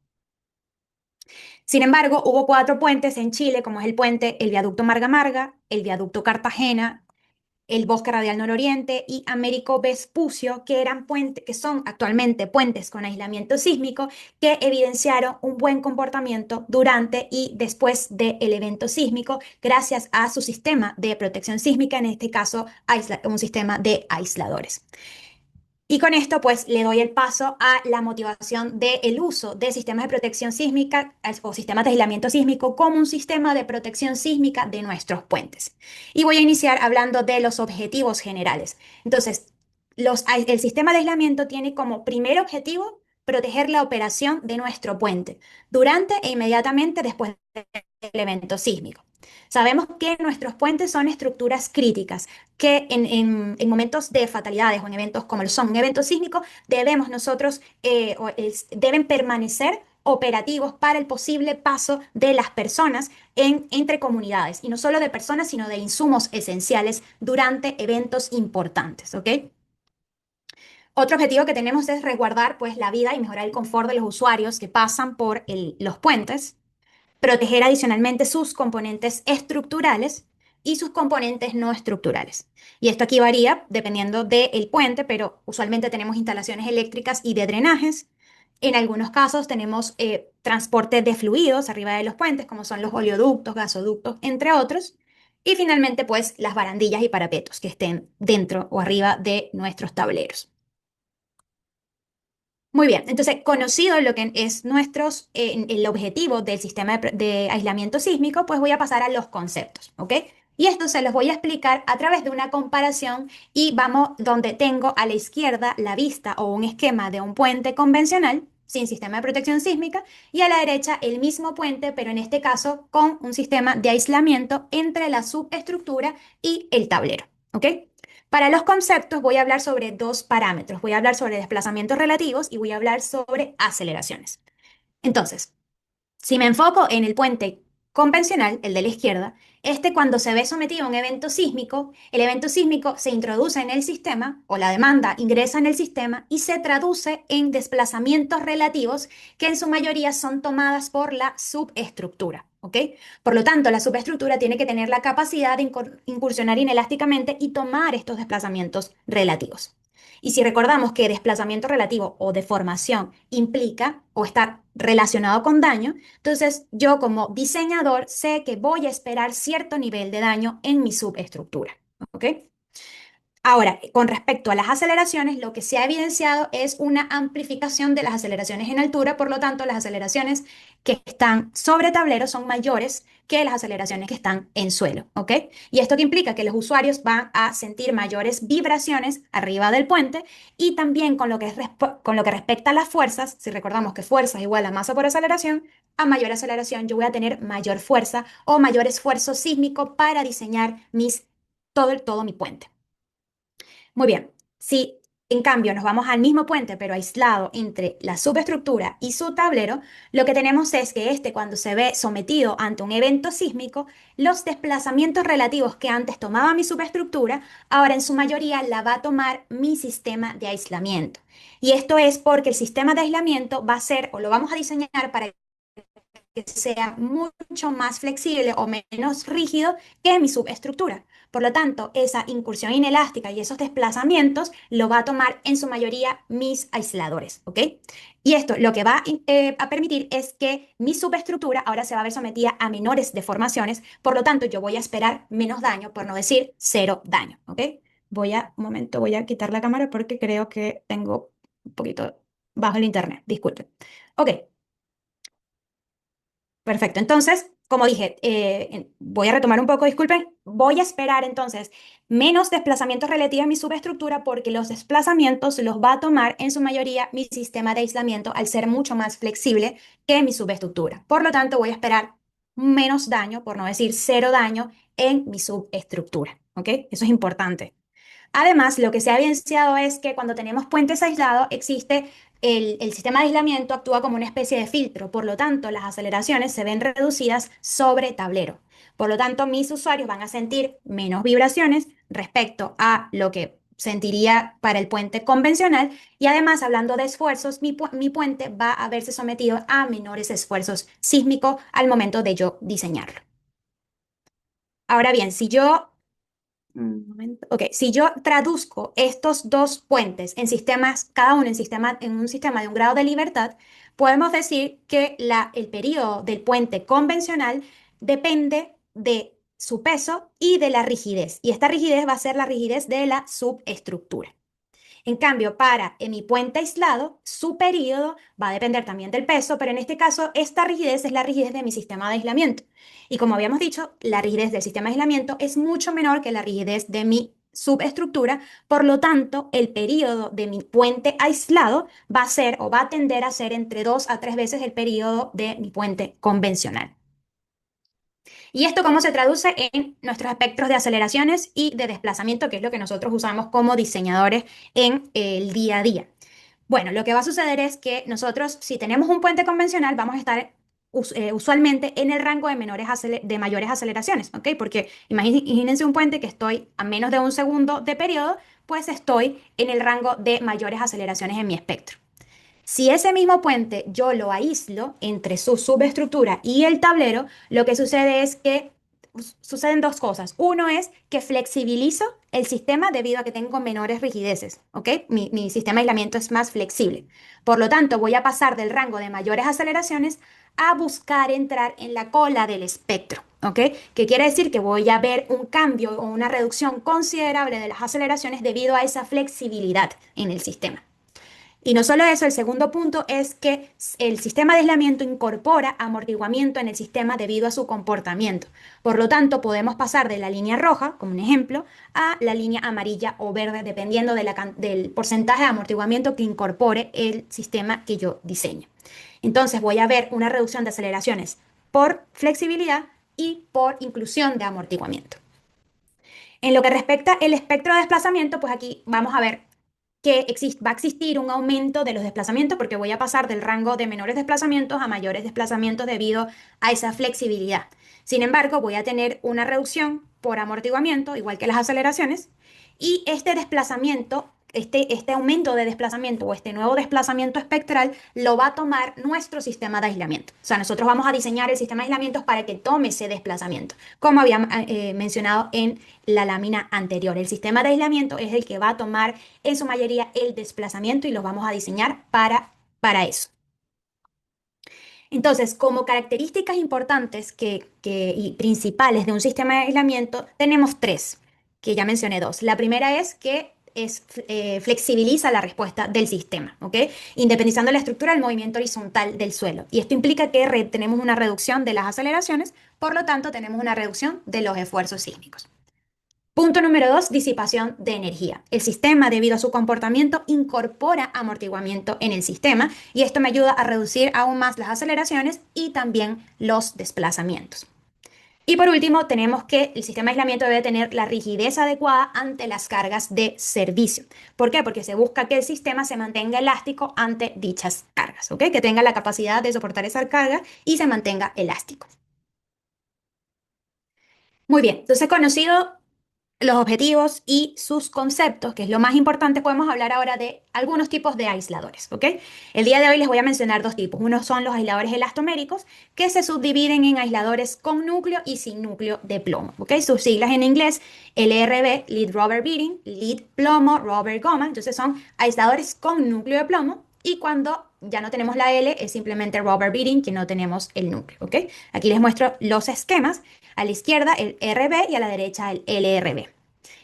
Sin embargo, hubo cuatro puentes en Chile, como es el viaducto Marga Marga, el viaducto Cartagena, el Bosque Radial Nororiente y Américo Vespucio, que eran puentes, que son actualmente puentes con aislamiento sísmico, que evidenciaron un buen comportamiento durante y después del evento sísmico, gracias a su sistema de protección sísmica, en este caso un sistema de aisladores. Y con esto, pues, le doy el paso a la motivación del uso de sistemas de protección sísmica o sistemas de aislamiento sísmico como un sistema de protección sísmica de nuestros puentes. Y voy a iniciar hablando de los objetivos generales. Entonces, el sistema de aislamiento tiene como primer objetivo proteger la operación de nuestro puente durante e inmediatamente después del evento sísmico. Sabemos que nuestros puentes son estructuras críticas que en momentos de fatalidades o en eventos como lo son un evento sísmico, debemos nosotros, deben permanecer operativos para el posible paso de las personas entre comunidades, y no solo de personas, sino de insumos esenciales durante eventos importantes, ¿ok? Otro objetivo que tenemos es resguardar pues, la vida y mejorar el confort de los usuarios que pasan por los puentes, proteger adicionalmente sus componentes estructurales y sus componentes no estructurales. Y esto aquí varía dependiendo del puente, pero usualmente tenemos instalaciones eléctricas y de drenajes. En algunos casos tenemos transporte de fluidos arriba de los puentes, como son los oleoductos, gasoductos, entre otros. Y finalmente, pues las barandillas y parapetos que estén dentro o arriba de nuestros tableros. Muy bien, entonces, conocido lo que es el objetivo del sistema de aislamiento sísmico, pues voy a pasar a los conceptos, ¿ok? Y esto se los voy a explicar a través de una comparación, y vamos donde tengo a la izquierda la vista o un esquema de un puente convencional sin sistema de protección sísmica, y a la derecha el mismo puente, pero en este caso con un sistema de aislamiento entre la subestructura y el tablero, ¿ok? Para los conceptos voy a hablar sobre dos parámetros. Voy a hablar sobre desplazamientos relativos y voy a hablar sobre aceleraciones. Entonces, si me enfoco en el puente convencional, el de la izquierda, cuando se ve sometido a un evento sísmico, el evento sísmico se introduce en el sistema o la demanda ingresa en el sistema y se traduce en desplazamientos relativos que en su mayoría son tomadas por la subestructura, ¿ok? Por lo tanto, la subestructura tiene que tener la capacidad de incursionar inelásticamente y tomar estos desplazamientos relativos. Y si recordamos que desplazamiento relativo o deformación implica o está relacionado con daño, entonces yo como diseñador sé que voy a esperar cierto nivel de daño en mi subestructura, ¿ok? Ahora, con respecto a las aceleraciones, lo que se ha evidenciado es una amplificación de las aceleraciones en altura, por lo tanto, las aceleraciones que están sobre tablero son mayores que las aceleraciones que están en suelo, ¿ok? Y esto que implica que los usuarios van a sentir mayores vibraciones arriba del puente, y también con lo que respecta a las fuerzas, si recordamos que fuerza es igual a masa por aceleración, a mayor aceleración yo voy a tener mayor fuerza o mayor esfuerzo sísmico para diseñar todo mi puente. Muy bien, si en cambio nos vamos al mismo puente pero aislado entre la subestructura y su tablero, lo que tenemos es que cuando se ve sometido ante un evento sísmico, los desplazamientos relativos que antes tomaba mi subestructura, ahora en su mayoría la va a tomar mi sistema de aislamiento. Y esto es porque el sistema de aislamiento va a ser, o lo vamos a diseñar para que sea mucho más flexible o menos rígido que mi subestructura. Por lo tanto, esa incursión inelástica y esos desplazamientos lo va a tomar en su mayoría mis aisladores, ¿ok? Y esto lo que va a permitir es que mi subestructura ahora se va a ver sometida a menores deformaciones, por lo tanto yo voy a esperar menos daño, por no decir cero daño, ¿ok? Un momento, voy a quitar la cámara porque creo que tengo un poquito bajo el internet, disculpen. Ok. Perfecto. Entonces, como dije, voy a retomar un poco, disculpen, voy a esperar entonces menos desplazamientos relativos a mi subestructura porque los desplazamientos los va a tomar en su mayoría mi sistema de aislamiento al ser mucho más flexible que mi subestructura. Por lo tanto, voy a esperar menos daño, por no decir cero daño, en mi subestructura. ¿Ok? Eso es importante. Además, lo que se ha evidenciado es que cuando tenemos puentes aislados, existe el sistema de aislamiento actúa como una especie de filtro, por lo tanto, las aceleraciones se ven reducidas sobre tablero. Por lo tanto, mis usuarios van a sentir menos vibraciones respecto a lo que sentiría para el puente convencional y además, hablando de esfuerzos, mi puente va a verse sometido a menores esfuerzos sísmicos al momento de yo diseñarlo. Ahora bien, si yo un momento. Ok, si yo traduzco estos dos puentes en sistemas, cada uno en un sistema de un grado de libertad, podemos decir que el periodo del puente convencional depende de su peso y de la rigidez. Y esta rigidez va a ser la rigidez de la subestructura. En cambio, para mi puente aislado, su periodo va a depender también del peso, pero en este caso, esta rigidez es la rigidez de mi sistema de aislamiento. Y como habíamos dicho, la rigidez del sistema de aislamiento es mucho menor que la rigidez de mi subestructura, por lo tanto, el periodo de mi puente aislado va a ser o va a tender a ser entre 2 a 3 veces el periodo de mi puente convencional. ¿Y esto cómo se traduce en nuestros espectros de aceleraciones y de desplazamiento, que es lo que nosotros usamos como diseñadores en el día a día? Bueno, lo que va a suceder es que nosotros, si tenemos un puente convencional, vamos a estar usualmente en el rango de, de mayores aceleraciones, ¿ok? Porque imagínense un puente que estoy a menos de un segundo de periodo, pues estoy en el rango de mayores aceleraciones en mi espectro. Si ese mismo puente yo lo aíslo entre su subestructura y el tablero, lo que sucede es que suceden dos cosas. Uno es que flexibilizo el sistema debido a que tengo menores rigideces, ¿ok? Mi sistema de aislamiento es más flexible. Por lo tanto, voy a pasar del rango de mayores aceleraciones a buscar entrar en la cola del espectro, ¿ok? Que quiere decir que voy a ver un cambio o una reducción considerable de las aceleraciones debido a esa flexibilidad en el sistema. Y no solo eso, el segundo punto es que el sistema de aislamiento incorpora amortiguamiento en el sistema debido a su comportamiento. Por lo tanto, podemos pasar de la línea roja, como un ejemplo, a la línea amarilla o verde, dependiendo del porcentaje de amortiguamiento que incorpore el sistema que yo diseño. Entonces, voy a ver una reducción de aceleraciones por flexibilidad y por inclusión de amortiguamiento. En lo que respecta al espectro de desplazamiento, pues aquí vamos a ver que va a existir un aumento de los desplazamientos porque voy a pasar del rango de menores desplazamientos a mayores desplazamientos debido a esa flexibilidad. Sin embargo, voy a tener una reducción por amortiguamiento, igual que las aceleraciones, y este desplazamiento, este aumento de desplazamiento o este nuevo desplazamiento espectral lo va a tomar nuestro sistema de aislamiento. O sea, nosotros vamos a diseñar el sistema de aislamiento para que tome ese desplazamiento, como había mencionado en la lámina anterior. El sistema de aislamiento es el que va a tomar en su mayoría el desplazamiento y los vamos a diseñar para eso. Entonces, como características importantes y principales de un sistema de aislamiento, tenemos tres, que ya mencioné dos. La primera es que flexibiliza la respuesta del sistema, ¿ok? Independizando la estructura del movimiento horizontal del suelo. Y esto implica que tenemos una reducción de las aceleraciones, por lo tanto, tenemos una reducción de los esfuerzos sísmicos. Punto número dos, disipación de energía. El sistema, debido a su comportamiento, incorpora amortiguamiento en el sistema y esto me ayuda a reducir aún más las aceleraciones y también los desplazamientos. Y por último, tenemos que el sistema de aislamiento debe tener la rigidez adecuada ante las cargas de servicio. ¿Por qué? Porque se busca que el sistema se mantenga elástico ante dichas cargas, ¿ok? Que tenga la capacidad de soportar esa carga y se mantenga elástico. Muy bien, entonces conocido los objetivos y sus conceptos, que es lo más importante, podemos hablar ahora de algunos tipos de aisladores, ¿ok? El día de hoy les voy a mencionar dos tipos. Uno son los aisladores elastoméricos, que se subdividen en aisladores con núcleo y sin núcleo de plomo, ¿ok? Sus siglas en inglés, LRB, Lead Rubber Bearing, Lead Plomo, Rubber Goma. Entonces son aisladores con núcleo de plomo y cuando ya no tenemos la L, es simplemente Rubber Bearing, que no tenemos el núcleo, ¿ok? Aquí les muestro los esquemas. A la izquierda el RB y a la derecha el LRB.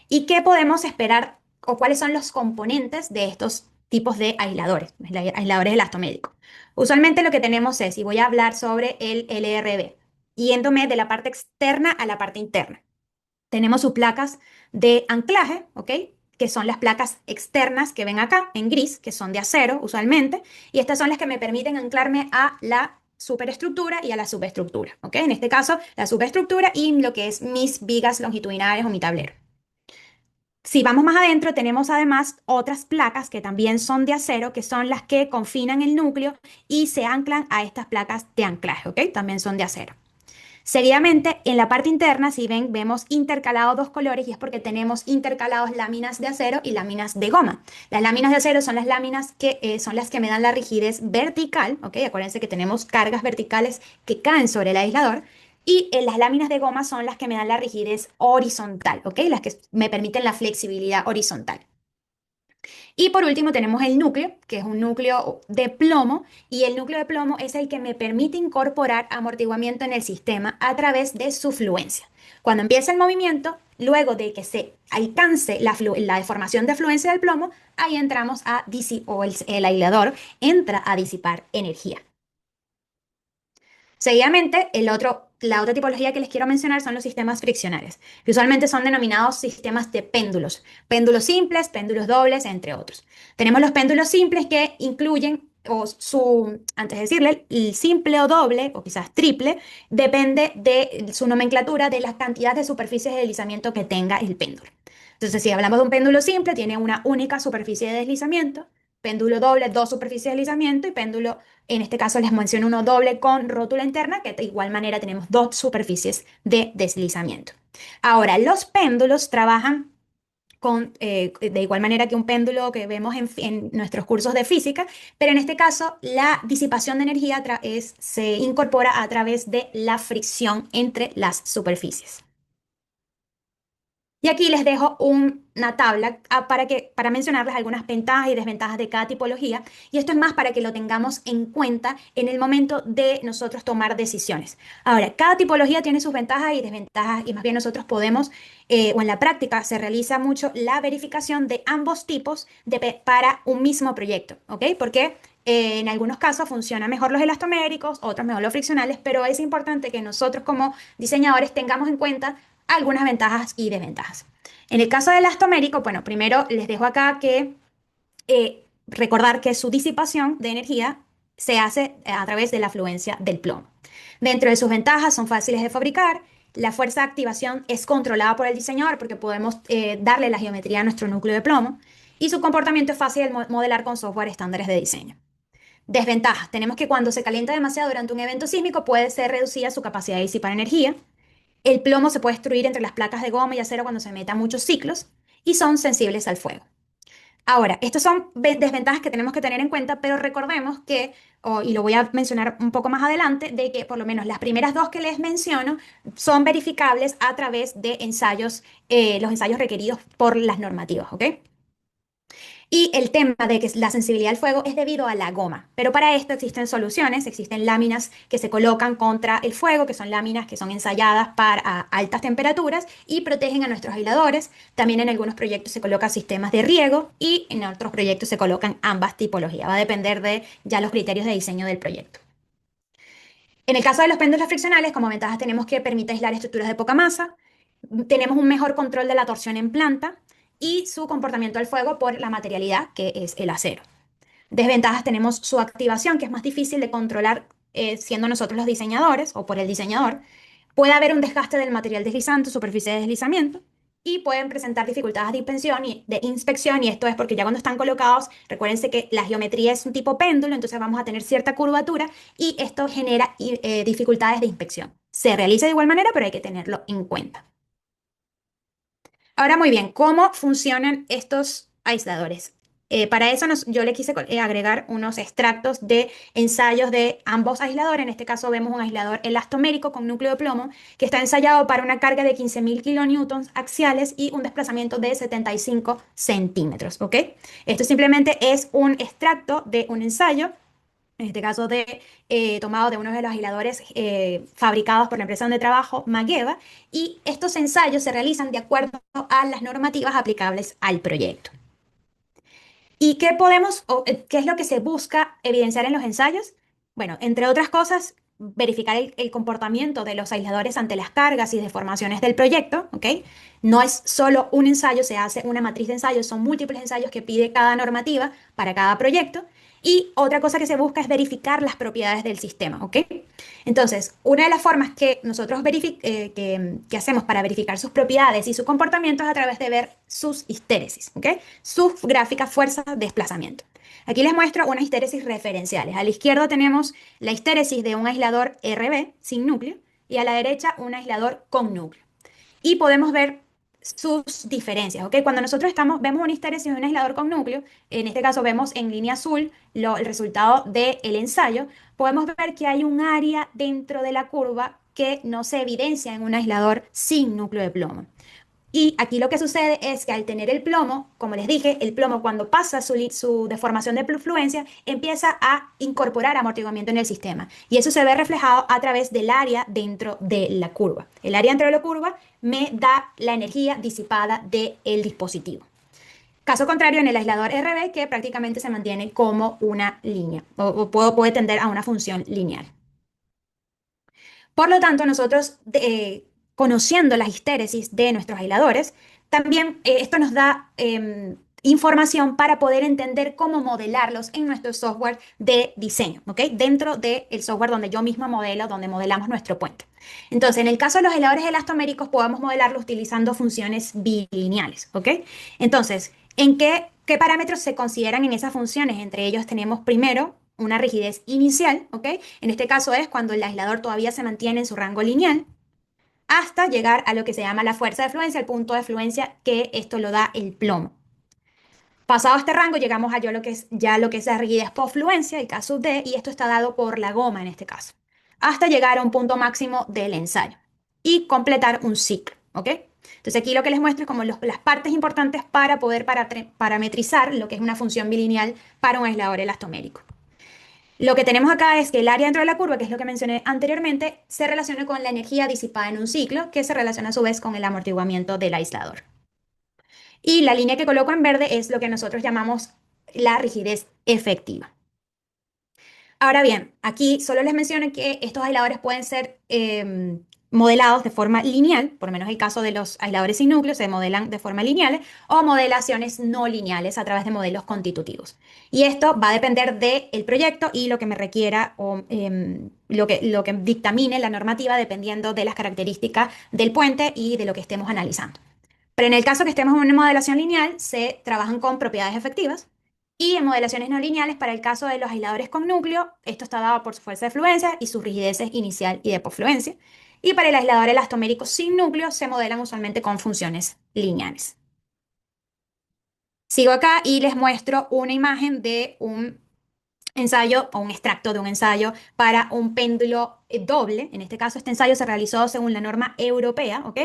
¿Y qué podemos esperar o cuáles son los componentes de estos tipos de aisladores, aisladores elastomédicos? Usualmente lo que tenemos es, y voy a hablar sobre el LRB. yéndome de la parte externa a la parte interna. Tenemos sus placas de anclaje, ¿ok? Que son las placas externas que ven acá en gris, que son de acero usualmente, y estas son las que me permiten anclarme a la superestructura y a la subestructura, ¿ok? En este caso, la subestructura y lo que es mis vigas longitudinales o mi tablero. Si vamos más adentro, tenemos además otras placas que también son de acero, que son las que confinan el núcleo y se anclan a estas placas de anclaje, ¿ok? También son de acero. Seguidamente, en la parte interna, si ven, vemos intercalados dos colores y es porque tenemos intercalados láminas de acero y láminas de goma. Las láminas de acero son las láminas que son las que me dan la rigidez vertical, ¿ok? Acuérdense que tenemos cargas verticales que caen sobre el aislador. Y las láminas de goma son las que me dan la rigidez horizontal, ¿ok? Las que me permiten la flexibilidad horizontal. Y por último tenemos el núcleo, que es un núcleo de plomo, y el núcleo de plomo es el que me permite incorporar amortiguamiento en el sistema a través de su fluencia. Cuando empieza el movimiento, luego de que se alcance la deformación de fluencia del plomo, ahí entramos a o el aislador entra a disipar energía. Seguidamente, la otra tipología que les quiero mencionar son los sistemas friccionales, que usualmente son denominados sistemas de péndulos simples, péndulos dobles, entre otros. Tenemos los péndulos simples que incluyen, antes de decirle, el simple o doble, o quizás triple, depende de su nomenclatura de la cantidad de superficies de deslizamiento que tenga el péndulo. Entonces, si hablamos de un péndulo simple, tiene una única superficie de deslizamiento, péndulo doble, dos superficies de deslizamiento y péndulo en este caso les menciono uno doble con rótula interna, que de igual manera tenemos dos superficies de deslizamiento. Ahora, los péndulos trabajan de igual manera que un péndulo que vemos en nuestros cursos de física, pero en este caso la disipación de energía se incorpora a través de la fricción entre las superficies. Y aquí les dejo una tabla para mencionarles algunas ventajas y desventajas de cada tipología. Y esto es más para que lo tengamos en cuenta en el momento de nosotros tomar decisiones. Ahora, cada tipología tiene sus ventajas y desventajas y más bien nosotros podemos, o en la práctica se realiza mucho la verificación de ambos tipos para un mismo proyecto, ¿ok? Porque en algunos casos funcionan mejor los elastoméricos, otros mejor los friccionales, pero es importante que nosotros como diseñadores tengamos en cuenta algunas ventajas y desventajas. En el caso del elastomérico, bueno, primero les dejo acá que recordar que su disipación de energía se hace a través de la fluencia del plomo. Dentro de sus ventajas son fáciles de fabricar, la fuerza de activación es controlada por el diseñador porque podemos darle la geometría a nuestro núcleo de plomo y su comportamiento es fácil de modelar con software estándares de diseño. Desventajas. Tenemos que cuando se calienta demasiado durante un evento sísmico puede ser reducida su capacidad de disipar energía. El plomo se puede destruir entre las placas de goma y acero cuando se meta muchos ciclos y son sensibles al fuego. Ahora, estas son desventajas que tenemos que tener en cuenta, pero recordemos que, y lo voy a mencionar un poco más adelante, de que por lo menos las primeras dos que les menciono son verificables a través de ensayos, los ensayos requeridos por las normativas, ¿ok? Y el tema de que la sensibilidad al fuego es debido a la goma. Pero para esto existen soluciones, existen láminas que se colocan contra el fuego, que son láminas que son ensayadas para altas temperaturas y protegen a nuestros aisladores. También en algunos proyectos se colocan sistemas de riego y en otros proyectos se colocan ambas tipologías. Va a depender de ya los criterios de diseño del proyecto. En el caso de los péndulos friccionales, como ventajas tenemos que permite aislar estructuras de poca masa, tenemos un mejor control de la torsión en planta y su comportamiento al fuego por la materialidad que es el acero. Desventajas tenemos su activación, que es más difícil de controlar siendo nosotros los diseñadores o por el diseñador. Puede haber un desgaste del material deslizante, superficie de deslizamiento, y pueden presentar dificultades de inspección, y esto es porque ya cuando están colocados, recuérdense que la geometría es un tipo péndulo, entonces vamos a tener cierta curvatura y esto genera dificultades de inspección. Se realiza de igual manera, pero hay que tenerlo en cuenta. Ahora muy bien, ¿cómo funcionan estos aisladores? Para eso yo le quise agregar unos extractos de ensayos de ambos aisladores. En este caso vemos un aislador elastomérico con núcleo de plomo que está ensayado para una carga de 15.000 kilonewtons axiales y un desplazamiento de 75 centímetros. ¿Ok? Esto simplemente es un extracto de un ensayo en este caso tomado de uno de los aisladores fabricados por la empresa donde trabajo, Mageva, y estos ensayos se realizan de acuerdo a las normativas aplicables al proyecto. ¿Y qué es lo que se busca evidenciar en los ensayos? Bueno, entre otras cosas, verificar el comportamiento de los aisladores ante las cargas y deformaciones del proyecto, ¿ok? No es solo un ensayo, se hace una matriz de ensayos, son múltiples ensayos que pide cada normativa para cada proyecto. Y otra cosa que se busca es verificar las propiedades del sistema, ¿ok? Entonces, una de las formas que nosotros que hacemos para verificar sus propiedades y su comportamiento es a través de ver sus histéresis, ¿ok? Sus gráficas fuerza-desplazamiento. Aquí les muestro unas histéresis referenciales. A la izquierda tenemos la histéresis de un aislador RB sin núcleo y a la derecha un aislador con núcleo. Y podemos ver sus diferencias, ¿ok? Cuando nosotros vemos una histéresis de un aislador con núcleo, en este caso vemos en línea azul el resultado del ensayo, podemos ver que hay un área dentro de la curva que no se evidencia en un aislador sin núcleo de plomo. Y aquí lo que sucede es que al tener el plomo, como les dije, el plomo cuando pasa su deformación de fluencia empieza a incorporar amortiguamiento en el sistema. Y eso se ve reflejado a través del área dentro de la curva. El área dentro de la curva me da la energía disipada del dispositivo. Caso contrario en el aislador RB, que prácticamente se mantiene como una línea o puede tender a una función lineal. Por lo tanto, nosotros, conociendo las histéresis de nuestros aisladores, también esto nos da información para poder entender cómo modelarlos en nuestro software de diseño, ¿ok? Dentro del software donde yo misma modelo, donde modelamos nuestro puente. Entonces, en el caso de los aisladores elastoméricos, podemos modelarlos utilizando funciones bilineales, ¿ok? Entonces, ¿qué parámetros se consideran en esas funciones? Entre ellos tenemos primero una rigidez inicial, ¿ok? En este caso es cuando el aislador todavía se mantiene en su rango lineal, hasta llegar a lo que se llama la fuerza de fluencia, el punto de fluencia, que esto lo da el plomo. Pasado este rango, llegamos a lo que es la rigidez post-fluencia, el caso D, y esto está dado por la goma en este caso, hasta llegar a un punto máximo del ensayo y completar un ciclo, ¿ok? Entonces aquí lo que les muestro es como las partes importantes para poder parametrizar lo que es una función bilineal para un aislador elastomérico. Lo que tenemos acá es que el área dentro de la curva, que es lo que mencioné anteriormente, se relaciona con la energía disipada en un ciclo, que se relaciona a su vez con el amortiguamiento del aislador. Y la línea que coloco en verde es lo que nosotros llamamos la rigidez efectiva. Ahora bien, aquí solo les menciono que estos aisladores pueden ser modelados de forma lineal, por lo menos el caso de los aisladores sin núcleo se modelan de forma lineal, o modelaciones no lineales a través de modelos constitutivos. Y esto va a depender del proyecto y lo que me requiera o lo que dictamine la normativa dependiendo de las características del puente y de lo que estemos analizando. Pero en el caso que estemos en una modelación lineal, se trabajan con propiedades efectivas. Y en modelaciones no lineales, para el caso de los aisladores con núcleo, esto está dado por su fuerza de fluencia y sus rigideces inicial y de posfluencia. Y para el aislador elastomérico sin núcleo, se modelan usualmente con funciones lineales. Sigo acá y les muestro una imagen de un ensayo o un extracto de un ensayo para un péndulo doble. En este caso, este ensayo se realizó según la norma europea, ¿ok?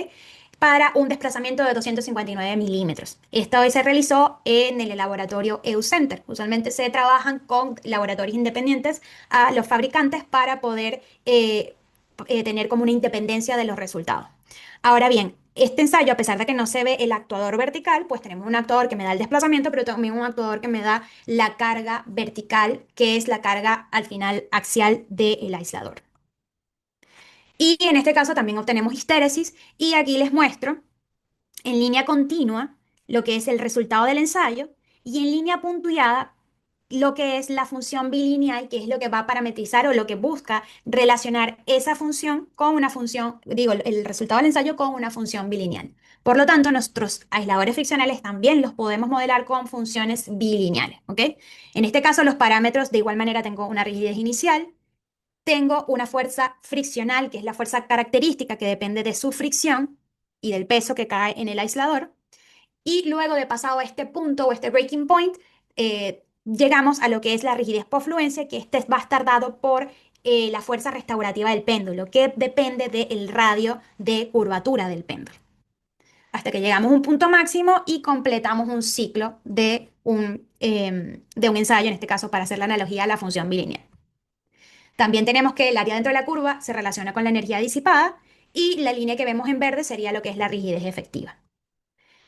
Para un desplazamiento de 259 milímetros. Esto hoy se realizó en el laboratorio EU-Center. Usualmente se trabajan con laboratorios independientes a los fabricantes para poder tener como una independencia de los resultados. Ahora bien, este ensayo, a pesar de que no se ve el actuador vertical, pues tenemos un actuador que me da el desplazamiento, pero también un actuador que me da la carga vertical, que es la carga al final axial del aislador. Y en este caso también obtenemos histéresis y aquí les muestro en línea continua lo que es el resultado del ensayo y en línea punteada lo que es la función bilineal, que es lo que va a parametrizar o lo que busca relacionar esa función con una función, digo, el resultado del ensayo con una función bilineal. Por lo tanto, nuestros aisladores friccionales también los podemos modelar con funciones bilineales, ¿ok? En este caso, los parámetros, de igual manera, tengo una rigidez inicial, tengo una fuerza friccional, que es la fuerza característica que depende de su fricción y del peso que cae en el aislador. Y luego de pasado a este punto o este breaking point, llegamos a lo que es la rigidez post-fluencia, que este va a estar dado por la fuerza restaurativa del péndulo, que depende del radio de curvatura del péndulo. Hasta que llegamos a un punto máximo y completamos un ciclo de un ensayo, en este caso para hacer la analogía a la función bilineal. También tenemos que el área dentro de la curva se relaciona con la energía disipada y la línea que vemos en verde sería lo que es la rigidez efectiva.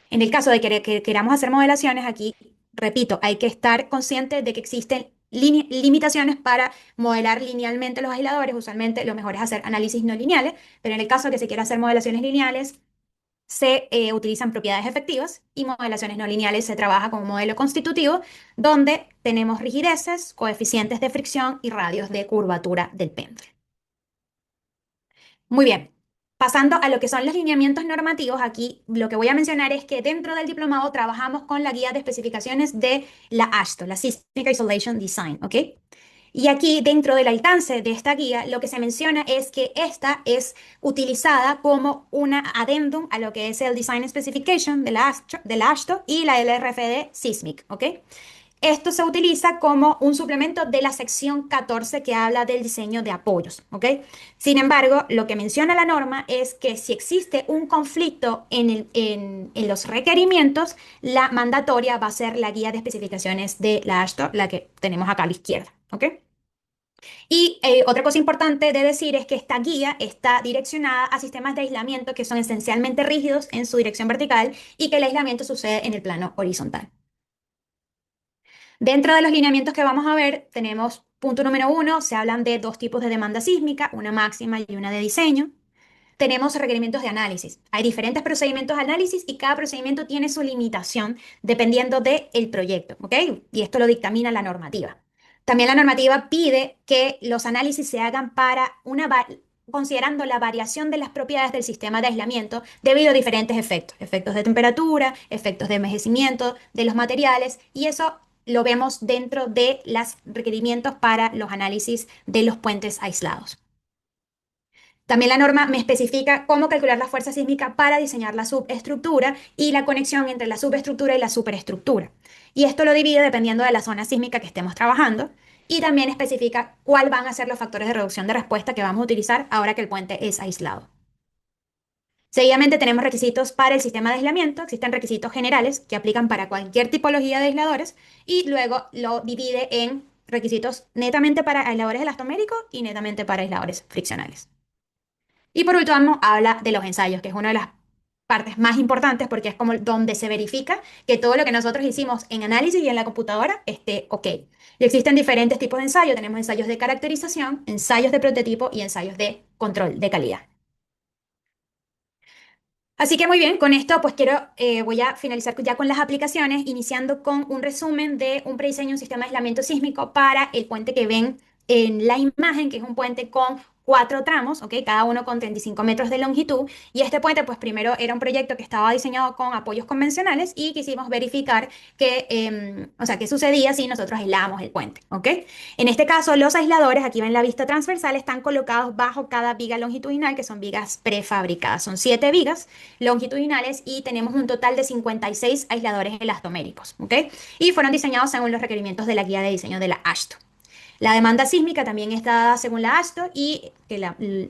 En el caso de que queramos hacer modelaciones, aquí, repito, hay que estar consciente de que existen limitaciones para modelar linealmente los aisladores. Usualmente lo mejor es hacer análisis no lineales, pero en el caso de que se quiera hacer modelaciones lineales, se utilizan propiedades efectivas y modelaciones no lineales se trabaja con un modelo constitutivo donde tenemos rigideces, coeficientes de fricción y radios de curvatura del péndulo. Muy bien. Pasando a lo que son los lineamientos normativos, aquí lo que voy a mencionar es que dentro del diplomado trabajamos con la guía de especificaciones de la AASHTO, la Seismic Isolation Design, ¿ok? Y aquí dentro del alcance de esta guía, lo que se menciona es que esta es utilizada como una addendum a lo que es el Design Specification de la AASHTO y la LRFD Seismic, ¿ok? Esto se utiliza como un suplemento de la sección 14 que habla del diseño de apoyos, ¿ok? Sin embargo, lo que menciona la norma es que si existe un conflicto en los requerimientos, la mandatoria va a ser la guía de especificaciones de la AASHTO, la que tenemos acá a la izquierda, ¿ok? Y otra cosa importante de decir es que esta guía está direccionada a sistemas de aislamiento que son esencialmente rígidos en su dirección vertical y que el aislamiento sucede en el plano horizontal. Dentro de los lineamientos que vamos a ver, tenemos punto número uno, se hablan de dos tipos de demanda sísmica, una máxima y una de diseño. Tenemos requerimientos de análisis. Hay diferentes procedimientos de análisis y cada procedimiento tiene su limitación dependiendo del proyecto, ¿ok? Y esto lo dictamina la normativa. También la normativa pide que los análisis se hagan para considerando la variación de las propiedades del sistema de aislamiento debido a diferentes efectos, efectos de temperatura, efectos de envejecimiento de los materiales, y eso lo vemos dentro de los requerimientos para los análisis de los puentes aislados. También la norma me especifica cómo calcular la fuerza sísmica para diseñar la subestructura y la conexión entre la subestructura y la superestructura. Y esto lo divide dependiendo de la zona sísmica que estemos trabajando. Y también especifica cuáles van a ser los factores de reducción de respuesta que vamos a utilizar ahora que el puente es aislado. Seguidamente tenemos requisitos para el sistema de aislamiento. Existen requisitos generales que aplican para cualquier tipología de aisladores y luego lo divide en requisitos netamente para aisladores elastoméricos y netamente para aisladores friccionales. Y por último, habla de los ensayos, que es una de las partes más importantes porque es como donde se verifica que todo lo que nosotros hicimos en análisis y en la computadora esté ok. Y existen diferentes tipos de ensayos. Tenemos ensayos de caracterización, ensayos de prototipo y ensayos de control de calidad. Así que muy bien, con esto pues voy a finalizar ya con las aplicaciones, iniciando con un resumen de un prediseño de un sistema de aislamiento sísmico para el puente que ven en la imagen, que es un puente con 4 tramos, ¿ok? Cada uno con 35 metros de longitud. Y este puente, pues primero era un proyecto que estaba diseñado con apoyos convencionales y quisimos verificar o sea, qué sucedía si nosotros aislábamos el puente, ¿ok? En este caso, los aisladores, aquí ven la vista transversal, están colocados bajo cada viga longitudinal, que son vigas prefabricadas. Son 7 vigas longitudinales y tenemos un total de 56 aisladores elastoméricos, ¿ok? Y fueron diseñados según los requerimientos de la guía de diseño de la AASHTO. La demanda sísmica también está dada según la AASHTO y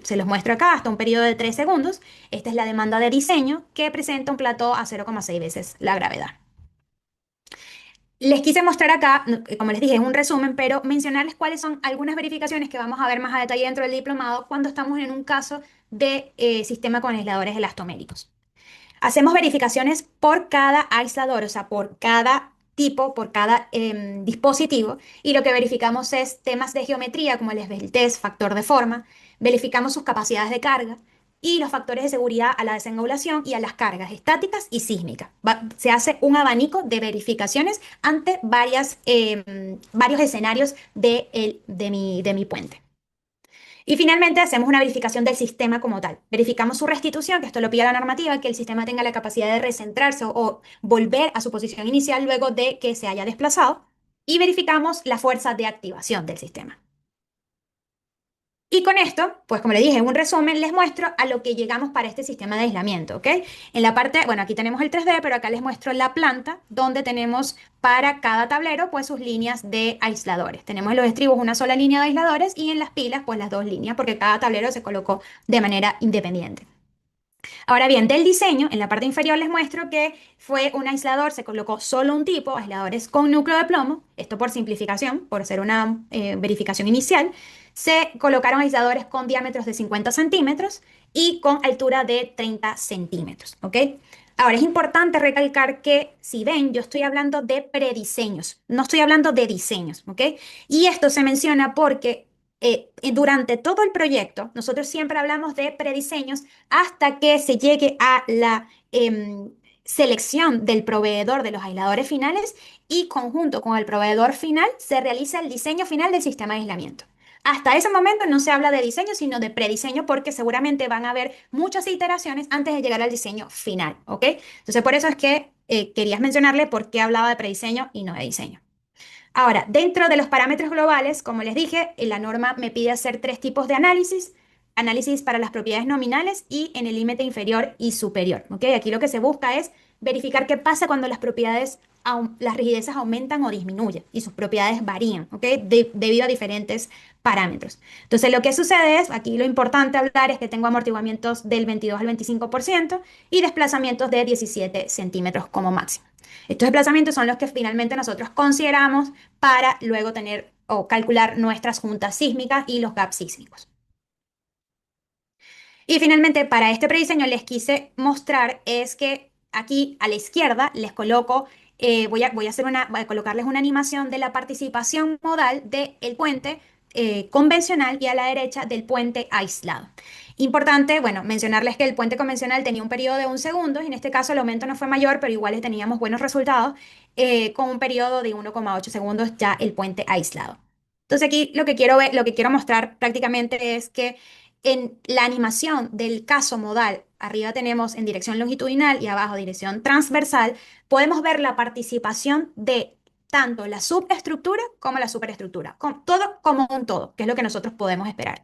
se los muestro acá hasta un periodo de 3 segundos. Esta es la demanda de diseño que presenta un plató a 0,6 veces la gravedad. Les quise mostrar acá, como les dije, es un resumen, pero mencionarles cuáles son algunas verificaciones que vamos a ver más a detalle dentro del diplomado cuando estamos en un caso de sistema con aisladores elastoméricos. Hacemos verificaciones por cada aislador, o sea, por cada tipo, por cada dispositivo, y lo que verificamos es temas de geometría como el esbeltez, factor de forma, verificamos sus capacidades de carga y los factores de seguridad a la desangulación y a las cargas estáticas y sísmicas. Se hace un abanico de verificaciones ante varios escenarios de mi puente. Y finalmente hacemos una verificación del sistema como tal. Verificamos su restitución, que esto lo pide la normativa, que el sistema tenga la capacidad de recentrarse o volver a su posición inicial luego de que se haya desplazado. Y verificamos la fuerza de activación del sistema. Y con esto, pues como le dije, en un resumen les muestro a lo que llegamos para este sistema de aislamiento, ¿ok? En la parte, bueno, aquí tenemos el 3D, pero acá les muestro la planta donde tenemos para cada tablero, pues sus líneas de aisladores. Tenemos en los estribos una sola línea de aisladores y en las pilas, pues las dos líneas, porque cada tablero se colocó de manera independiente. Ahora bien, del diseño, en la parte inferior les muestro que fue un aislador, se colocó solo un tipo, aisladores con núcleo de plomo, esto por simplificación, por ser una verificación inicial. Se colocaron aisladores con diámetros de 50 centímetros y con altura de 30 centímetros, ¿ok? Ahora, es importante recalcar que, si ven, yo estoy hablando de prediseños, no estoy hablando de diseños, ¿ok? Y esto se menciona porque durante todo el proyecto, nosotros siempre hablamos de prediseños hasta que se llegue a la selección del proveedor de los aisladores finales y conjunto con el proveedor final se realiza el diseño final del sistema de aislamiento. Hasta ese momento no se habla de diseño, sino de prediseño, porque seguramente van a haber muchas iteraciones antes de llegar al diseño final, ¿ok? Entonces, por eso es que querías mencionarle por qué hablaba de prediseño y no de diseño. Ahora, dentro de los parámetros globales, como les dije, la norma me pide hacer tres tipos de análisis. Análisis para las propiedades nominales y en el límite inferior y superior. ¿Ok? Aquí lo que se busca es verificar qué pasa cuando las propiedades, las rigidezas aumentan o disminuyen y sus propiedades varían, ¿ok? Debido a diferentes parámetros. Entonces, lo que sucede es, aquí lo importante hablar es que tengo amortiguamientos del 22 al 25% y desplazamientos de 17 centímetros como máximo. Estos desplazamientos son los que finalmente nosotros consideramos para luego tener o calcular nuestras juntas sísmicas y los gaps sísmicos. Y finalmente, para este prediseño les quise mostrar es que aquí a la izquierda les coloco, voy a colocarles una animación de la participación modal del puente convencional y a la derecha del puente aislado. Importante, bueno, mencionarles que el puente convencional tenía un periodo de 1 segundo y en este caso el aumento no fue mayor, pero igual teníamos buenos resultados con un periodo de 1,8 segundos ya el puente aislado. Entonces aquí lo que quiero ver, lo que quiero mostrar prácticamente es que en la animación del caso modal, arriba tenemos en dirección longitudinal y abajo dirección transversal, podemos ver la participación de tanto la subestructura como la superestructura, todo como un todo, que es lo que nosotros podemos esperar.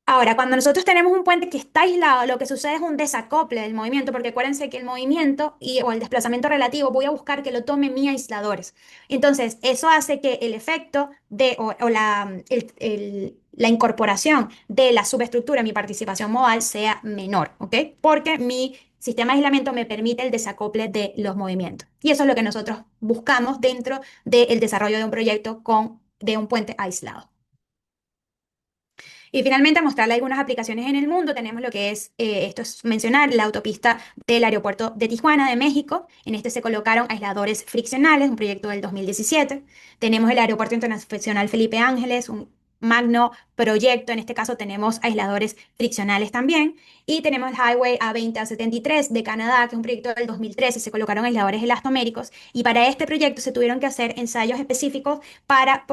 Ahora, cuando nosotros tenemos un puente que está aislado, lo que sucede es un desacople del movimiento, porque acuérdense que el movimiento o el desplazamiento relativo voy a buscar que lo tome mis aisladores. Entonces, eso hace que el efecto o la incorporación de la subestructura, mi participación modal, sea menor, ¿ok? Porque mi sistema de aislamiento me permite el desacople de los movimientos. Y eso es lo que nosotros buscamos dentro del desarrollo de un proyecto de un puente aislado. Y finalmente mostrarle algunas aplicaciones en el mundo. Tenemos lo que es, esto es mencionar, la autopista del aeropuerto de Tijuana, de México. En este se colocaron aisladores friccionales, un proyecto del 2017. Tenemos el Aeropuerto Internacional Felipe Ángeles, un magno proyecto. En este caso tenemos aisladores friccionales también. Y tenemos el Highway A20 a 73 de Canadá, que es un proyecto del 2013. Se colocaron aisladores elastoméricos. Y para este proyecto se tuvieron que hacer ensayos específicos para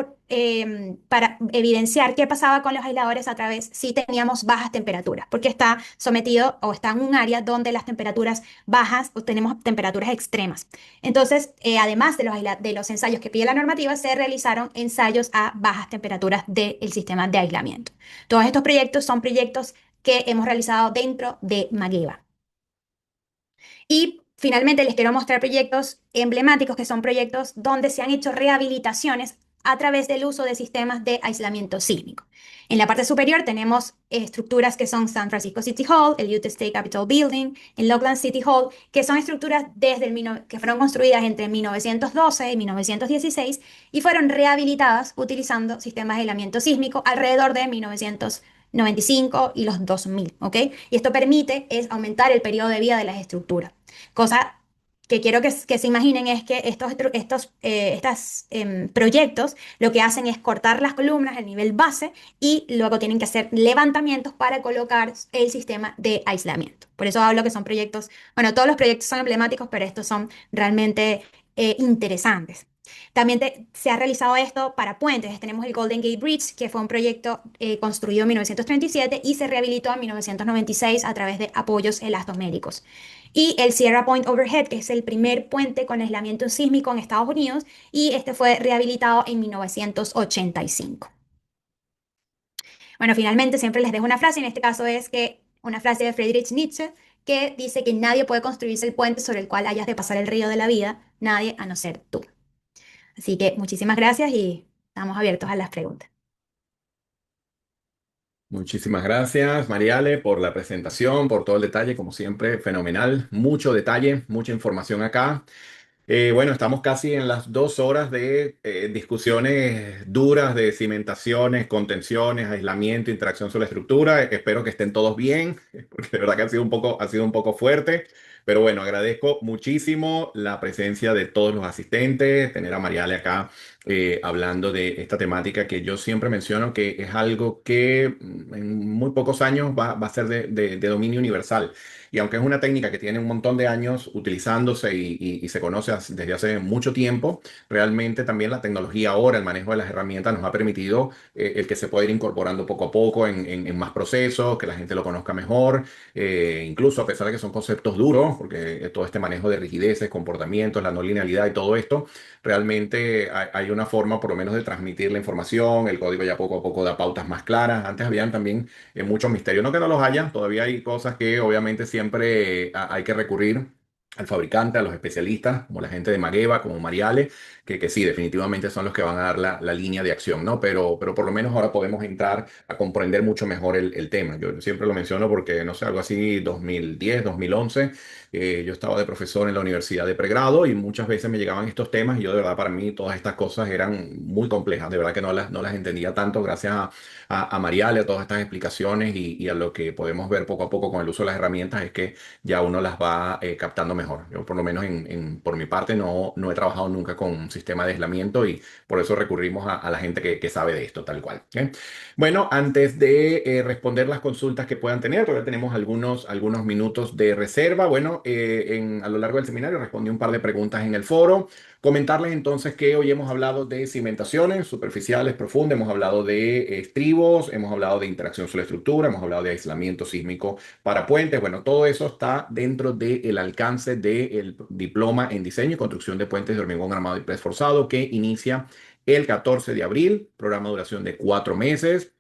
evidenciar qué pasaba con los aisladores a través si teníamos bajas temperaturas, porque está sometido o está en un área donde las temperaturas bajas o tenemos temperaturas extremas. Entonces, además de los ensayos que pide la normativa, se realizaron ensayos a bajas temperaturas del sistema de aislamiento. Todos estos proyectos son proyectos que hemos realizado dentro de Magueva. Y finalmente les quiero mostrar proyectos emblemáticos que son proyectos donde se han hecho rehabilitaciones a través del uso de sistemas de aislamiento sísmico. En la parte superior tenemos estructuras que son San Francisco City Hall, el Utah State Capitol Building, el Loveland City Hall, que son estructuras que fueron construidas entre 1912 y 1916 y fueron rehabilitadas utilizando sistemas de aislamiento sísmico alrededor de 1995 y los 2000, ¿ok? Y esto permite es aumentar el periodo de vida de las estructuras. Cosa que quiero que se imaginen es que estos proyectos lo que hacen es cortar las columnas, el nivel base, y luego tienen que hacer levantamientos para colocar el sistema de aislamiento. Por eso hablo que son proyectos, bueno, todos los proyectos son emblemáticos, pero estos son realmente interesantes. También se ha realizado esto para puentes. Tenemos el Golden Gate Bridge, que fue un proyecto construido en 1937 y se rehabilitó en 1996 a través de apoyos elastoméricos. Y el Sierra Point Overhead, que es el primer puente con aislamiento sísmico en Estados Unidos, y este fue rehabilitado en 1985. Bueno, finalmente siempre les dejo una frase, en este caso es que una frase de Friedrich Nietzsche, que dice que nadie puede construirse el puente sobre el cual hayas de pasar el río de la vida, nadie a no ser tú. Así que muchísimas gracias y estamos abiertos a las preguntas. Muchísimas gracias, Mariale, por la presentación, por todo el detalle, como siempre, fenomenal. Mucho detalle, mucha información acá. Bueno, estamos casi en las 2 horas de discusiones duras de cimentaciones, contenciones, aislamiento, interacción sobre la estructura. Espero que estén todos bien, porque de verdad que ha sido un poco fuerte. Pero bueno, agradezco muchísimo la presencia de todos los asistentes, tener a Mariale acá hablando de esta temática que yo siempre menciono que es algo que en muy pocos años va a ser de dominio universal. Y aunque es una técnica que tiene un montón de años utilizándose y se conoce desde hace mucho tiempo, realmente también la tecnología ahora, el manejo de las herramientas nos ha permitido el que se pueda ir incorporando poco a poco en más procesos, que la gente lo conozca mejor, incluso a pesar de que son conceptos duros, porque todo este manejo de rigideces, comportamientos, la no linealidad y todo esto, realmente hay una forma por lo menos de transmitir la información, el código ya poco a poco da pautas más claras. Antes habían también muchos misterios, no que no los haya, todavía hay cosas que obviamente siempre hay que recurrir al fabricante, a los especialistas, como la gente de Mageva, como Mariale, que sí, definitivamente son los que van a dar la línea de acción, ¿no? Pero por lo menos ahora podemos entrar a comprender mucho mejor el tema. Yo siempre lo menciono porque, no sé, algo así, 2010, 2011, yo estaba de profesor en la universidad de pregrado y muchas veces me llegaban estos temas y yo de verdad para mí todas estas cosas eran muy complejas, de verdad que no las entendía tanto gracias a Mariale, a todas estas explicaciones y a lo que podemos ver poco a poco con el uso de las herramientas es que ya uno las va captando mejor. Yo por lo menos por mi parte no he trabajado nunca con un sistema de aislamiento y por eso recurrimos a la gente que sabe de esto tal cual. ¿Ok? Bueno, antes de responder las consultas que puedan tener, todavía tenemos algunos minutos de reserva. Bueno, a lo largo del seminario respondí un par de preguntas en el foro. Comentarles entonces que hoy hemos hablado de cimentaciones superficiales, profundas, hemos hablado de estribos, hemos hablado de interacción sobre estructura, hemos hablado de aislamiento sísmico para puentes. Bueno, todo eso está dentro del alcance del diploma en diseño y construcción de puentes de hormigón armado y preesforzado que inicia el 14 de abril, programa de duración de 4 meses.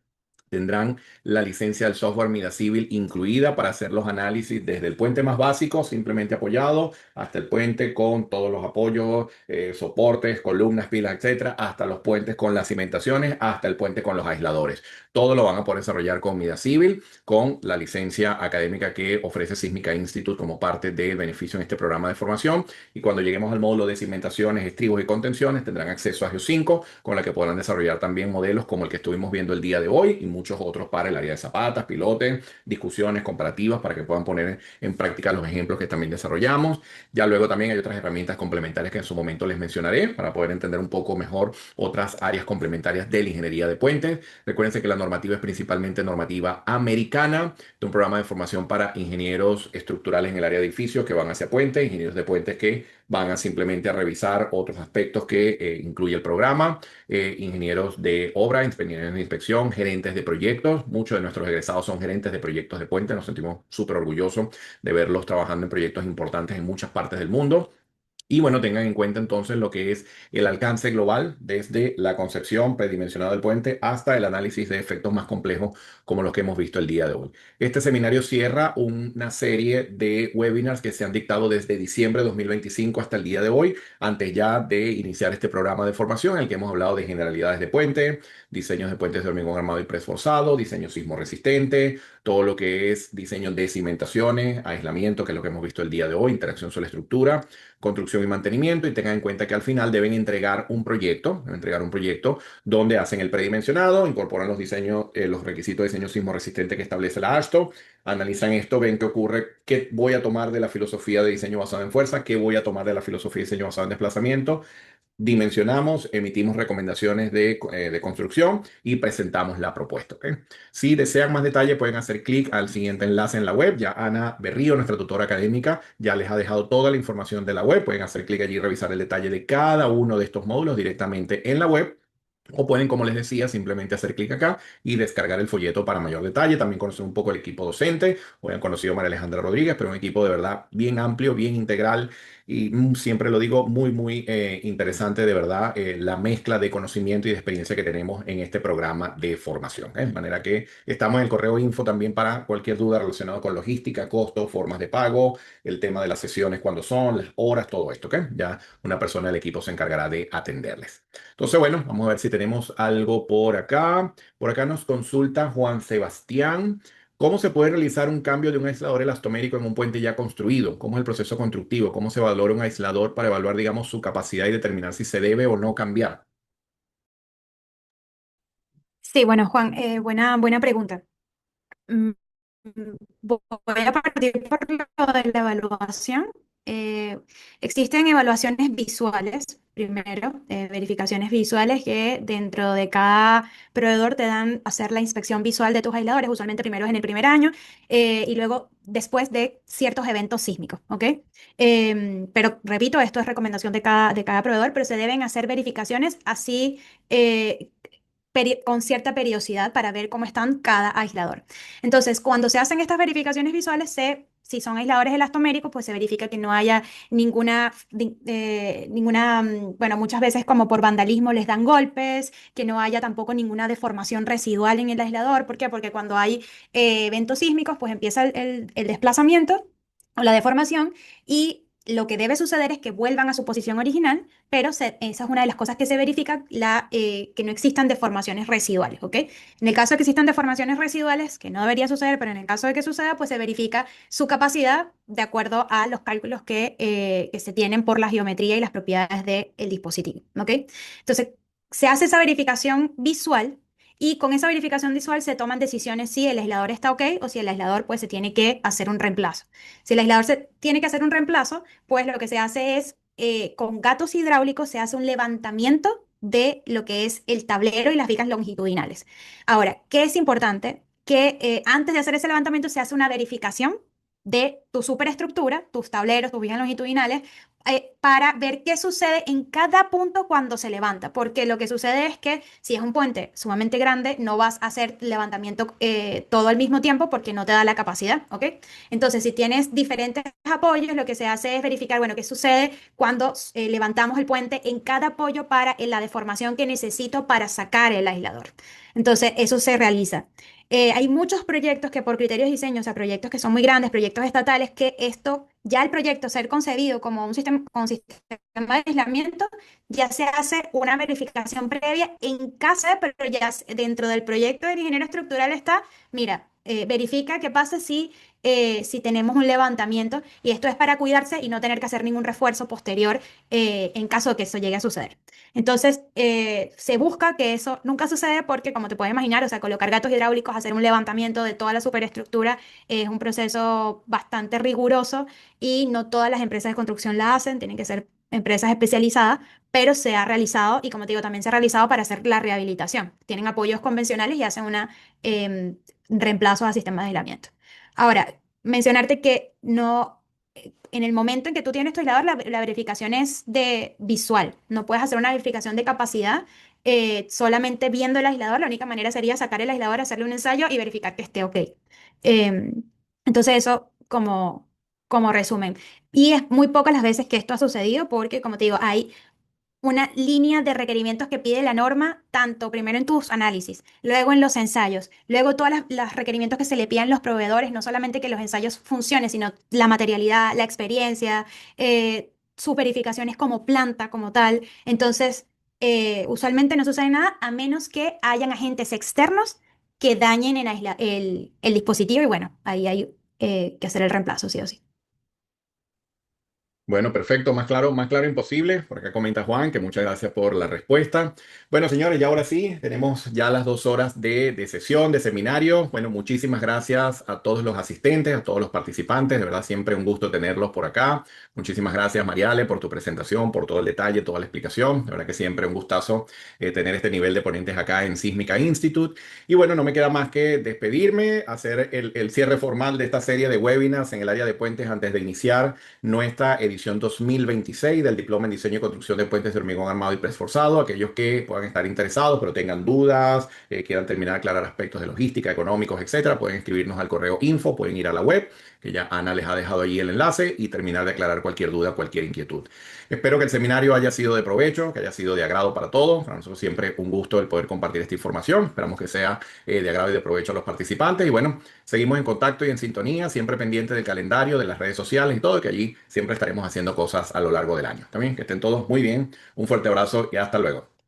Tendrán la licencia del software Mida Civil incluida para hacer los análisis desde el puente más básico, simplemente apoyado, hasta el puente con todos los apoyos, soportes, columnas, pilas, etcétera, hasta los puentes con las cimentaciones, hasta el puente con los aisladores. Todo lo van a poder desarrollar con Mida Civil, con la licencia académica que ofrece Sísmica Institute como parte del beneficio en este programa de formación. Y cuando lleguemos al módulo de cimentaciones, estribos y contenciones, tendrán acceso a Geo5, con la que podrán desarrollar también modelos como el que estuvimos viendo el día de hoy y muchos otros para el área de zapatas, pilotes, discusiones comparativas para que puedan poner en práctica los ejemplos que también desarrollamos. Ya luego también hay otras herramientas complementarias que en su momento les mencionaré para poder entender un poco mejor otras áreas complementarias de la ingeniería de puentes. Recuérdense que la normativa es principalmente normativa americana, de un programa de formación para ingenieros estructurales en el área de edificios que van hacia puentes, ingenieros de puentes que van a simplemente a revisar otros aspectos que incluye el programa, ingenieros de obra, ingenieros de inspección, gerentes de proyectos. Muchos de nuestros egresados son gerentes de proyectos de puente. Nos sentimos súper orgullosos de verlos trabajando en proyectos importantes en muchas partes del mundo. Y bueno, tengan en cuenta entonces lo que es el alcance global desde la concepción predimensionada del puente hasta el análisis de efectos más complejos como los que hemos visto el día de hoy. Este seminario cierra una serie de webinars que se han dictado desde diciembre de 2025 hasta el día de hoy, antes ya de iniciar este programa de formación en el que hemos hablado de generalidades de puente, diseños de puentes de hormigón armado y preesforzado, diseño sismo resistente, todo lo que es diseño de cimentaciones, aislamiento, que es lo que hemos visto el día de hoy, interacción sobre la estructura, construcción y mantenimiento, y tengan en cuenta que al final deben entregar un proyecto donde hacen el predimensionado, incorporan los diseños, los requisitos de diseño sismo resistente que establece la AASHTO, analizan esto, ven qué ocurre, qué voy a tomar de la filosofía de diseño basado en fuerza, qué voy a tomar de la filosofía de diseño basado en desplazamiento, dimensionamos, emitimos recomendaciones de construcción y presentamos la propuesta. ¿Ok? Si desean más detalle, pueden hacer clic al siguiente enlace en la web. Ya Ana Berrío, nuestra tutora académica, ya les ha dejado toda la información de la web. Pueden hacer clic allí y revisar el detalle de cada uno de estos módulos directamente en la web. O pueden, como les decía, simplemente hacer clic acá y descargar el folleto para mayor detalle. También conocer un poco el equipo docente. Hoy han conocido a María Alejandra Rodríguez, pero un equipo de verdad bien amplio, bien integral y siempre lo digo, muy interesante de verdad la mezcla de conocimiento y de experiencia que tenemos en este programa de formación. ¿Eh? De manera que estamos en el correo info también para cualquier duda relacionada con logística, costos, formas de pago, el tema de las sesiones, cuándo son, las horas, todo esto. ¿Ok? Ya una persona del equipo se encargará de atenderles. Entonces, bueno, vamos a ver si tenemos algo por acá. Por acá nos consulta Juan Sebastián. ¿Cómo se puede realizar un cambio de un aislador elastomérico en un puente ya construido? ¿Cómo es el proceso constructivo? ¿Cómo se valora un aislador para evaluar, digamos, su capacidad y determinar si se debe o no cambiar? Sí, bueno, Juan, buena pregunta. voy a partir por lo de la evaluación. Eh, Existen evaluaciones visuales, primero, verificaciones visuales que dentro de cada proveedor te dan a hacer la inspección visual de tus aisladores, usualmente primero es en el primer año y luego después de ciertos eventos sísmicos, ¿ok? Pero repito, esto es recomendación de cada proveedor, pero se deben hacer verificaciones así. eh, con cierta periodicidad para ver cómo están cada aislador. Entonces, cuando se hacen estas verificaciones visuales, si son aisladores elastoméricos, pues se verifica que no haya bueno, muchas veces como por vandalismo les dan golpes, que no haya tampoco ninguna deformación residual en el aislador. ¿Por qué? Porque cuando hay eventos sísmicos, pues empieza el desplazamiento o la deformación y lo que debe suceder es que vuelvan a su posición original, pero esa es una de las cosas que se verifica, que no existan deformaciones residuales, ¿ok? En el caso de que existan deformaciones residuales, que no debería suceder, pero en el caso de que suceda, pues se verifica su capacidad de acuerdo a los cálculos que se tienen por la geometría y las propiedades del dispositivo, ¿ok? Entonces, se hace esa verificación visual. Y con esa verificación visual se toman decisiones si el aislador está ok o si el aislador pues se tiene que hacer un reemplazo. Si el aislador se tiene que hacer un reemplazo, pues lo que se hace es, con gatos hidráulicos se hace un levantamiento de lo que es el tablero y las vigas longitudinales. Ahora, ¿qué es importante? Que antes de hacer ese levantamiento se hace una verificación de tu superestructura, tus tableros, tus vigas longitudinales, para ver qué sucede en cada punto cuando se levanta, porque lo que sucede es que si es un puente sumamente grande, no vas a hacer levantamiento todo al mismo tiempo porque no te da la capacidad, ¿ok? Entonces, si tienes diferentes apoyos, lo que se hace es verificar, bueno, qué sucede cuando levantamos el puente en cada apoyo para la deformación que necesito para sacar el aislador. Entonces, eso se realiza. Hay muchos proyectos que por criterios de diseño, o sea, proyectos que son muy grandes, proyectos estatales, que esto, ya el proyecto ser concebido como un sistema, con sistema de aislamiento, ya se hace una verificación previa en casa, pero ya dentro del proyecto del ingeniero estructural está, mira, verifica qué pasa si tenemos un levantamiento y esto es para cuidarse y no tener que hacer ningún refuerzo posterior en caso de que eso llegue a suceder. Entonces, se busca que eso nunca suceda porque, como te puedes imaginar, o sea, colocar gatos hidráulicos, hacer un levantamiento de toda la superestructura es un proceso bastante riguroso y no todas las empresas de construcción la hacen, tienen que ser empresas especializadas, pero se ha realizado y, como te digo, también se ha realizado para hacer la rehabilitación. Tienen apoyos convencionales y hacen una reemplazo a sistemas de aislamiento. Ahora, mencionarte que no, en el momento en que tú tienes tu aislador, la verificación es de visual. No puedes hacer una verificación de capacidad solamente viendo el aislador. La única manera sería sacar el aislador, hacerle un ensayo y verificar que esté ok. Em, entonces, eso como resumen. Y es muy pocas las veces que esto ha sucedido porque, como te digo, hay una línea de requerimientos que pide la norma, tanto primero en tus análisis, luego en los ensayos, luego todos los requerimientos que se le piden a los proveedores, no solamente que los ensayos funcionen, sino la materialidad, la experiencia, sus verificaciones como planta, como tal. Entonces, usualmente no sucede nada a menos que hayan agentes externos que dañen el dispositivo y bueno, ahí hay que hacer el reemplazo, sí o sí. Bueno, perfecto, más claro imposible. Por acá comenta Juan que muchas gracias por la respuesta. Bueno, señores, y ahora sí, tenemos ya las 2 horas de sesión, de seminario. Bueno, muchísimas gracias a todos los asistentes, a todos los participantes. De verdad, siempre un gusto tenerlos por acá. Muchísimas gracias, Mariale, por tu presentación, por todo el detalle, toda la explicación. De verdad que siempre un gustazo tener este nivel de ponentes acá en Sísmica Institute. Y bueno, no me queda más que despedirme, hacer el cierre formal de esta serie de webinars en el área de puentes antes de iniciar nuestra edición 2026 del Diploma en Diseño y Construcción de Puentes de Hormigón Armado y Preesforzado. Aquellos que puedan estar interesados, pero tengan dudas, quieran terminar de aclarar aspectos de logística, económicos, etcétera, pueden escribirnos al correo info, pueden ir a la web, que ya Ana les ha dejado allí el enlace, y terminar de aclarar cualquier duda, cualquier inquietud. Espero que el seminario haya sido de provecho, que haya sido de agrado para todos. Para nosotros siempre un gusto el poder compartir esta información. Esperamos que sea de agrado y de provecho a los participantes. Y bueno, seguimos en contacto y en sintonía, siempre pendiente del calendario, de las redes sociales y todo, que allí siempre estaremos haciendo cosas a lo largo del año. También que estén todos muy bien. Un fuerte abrazo y hasta luego.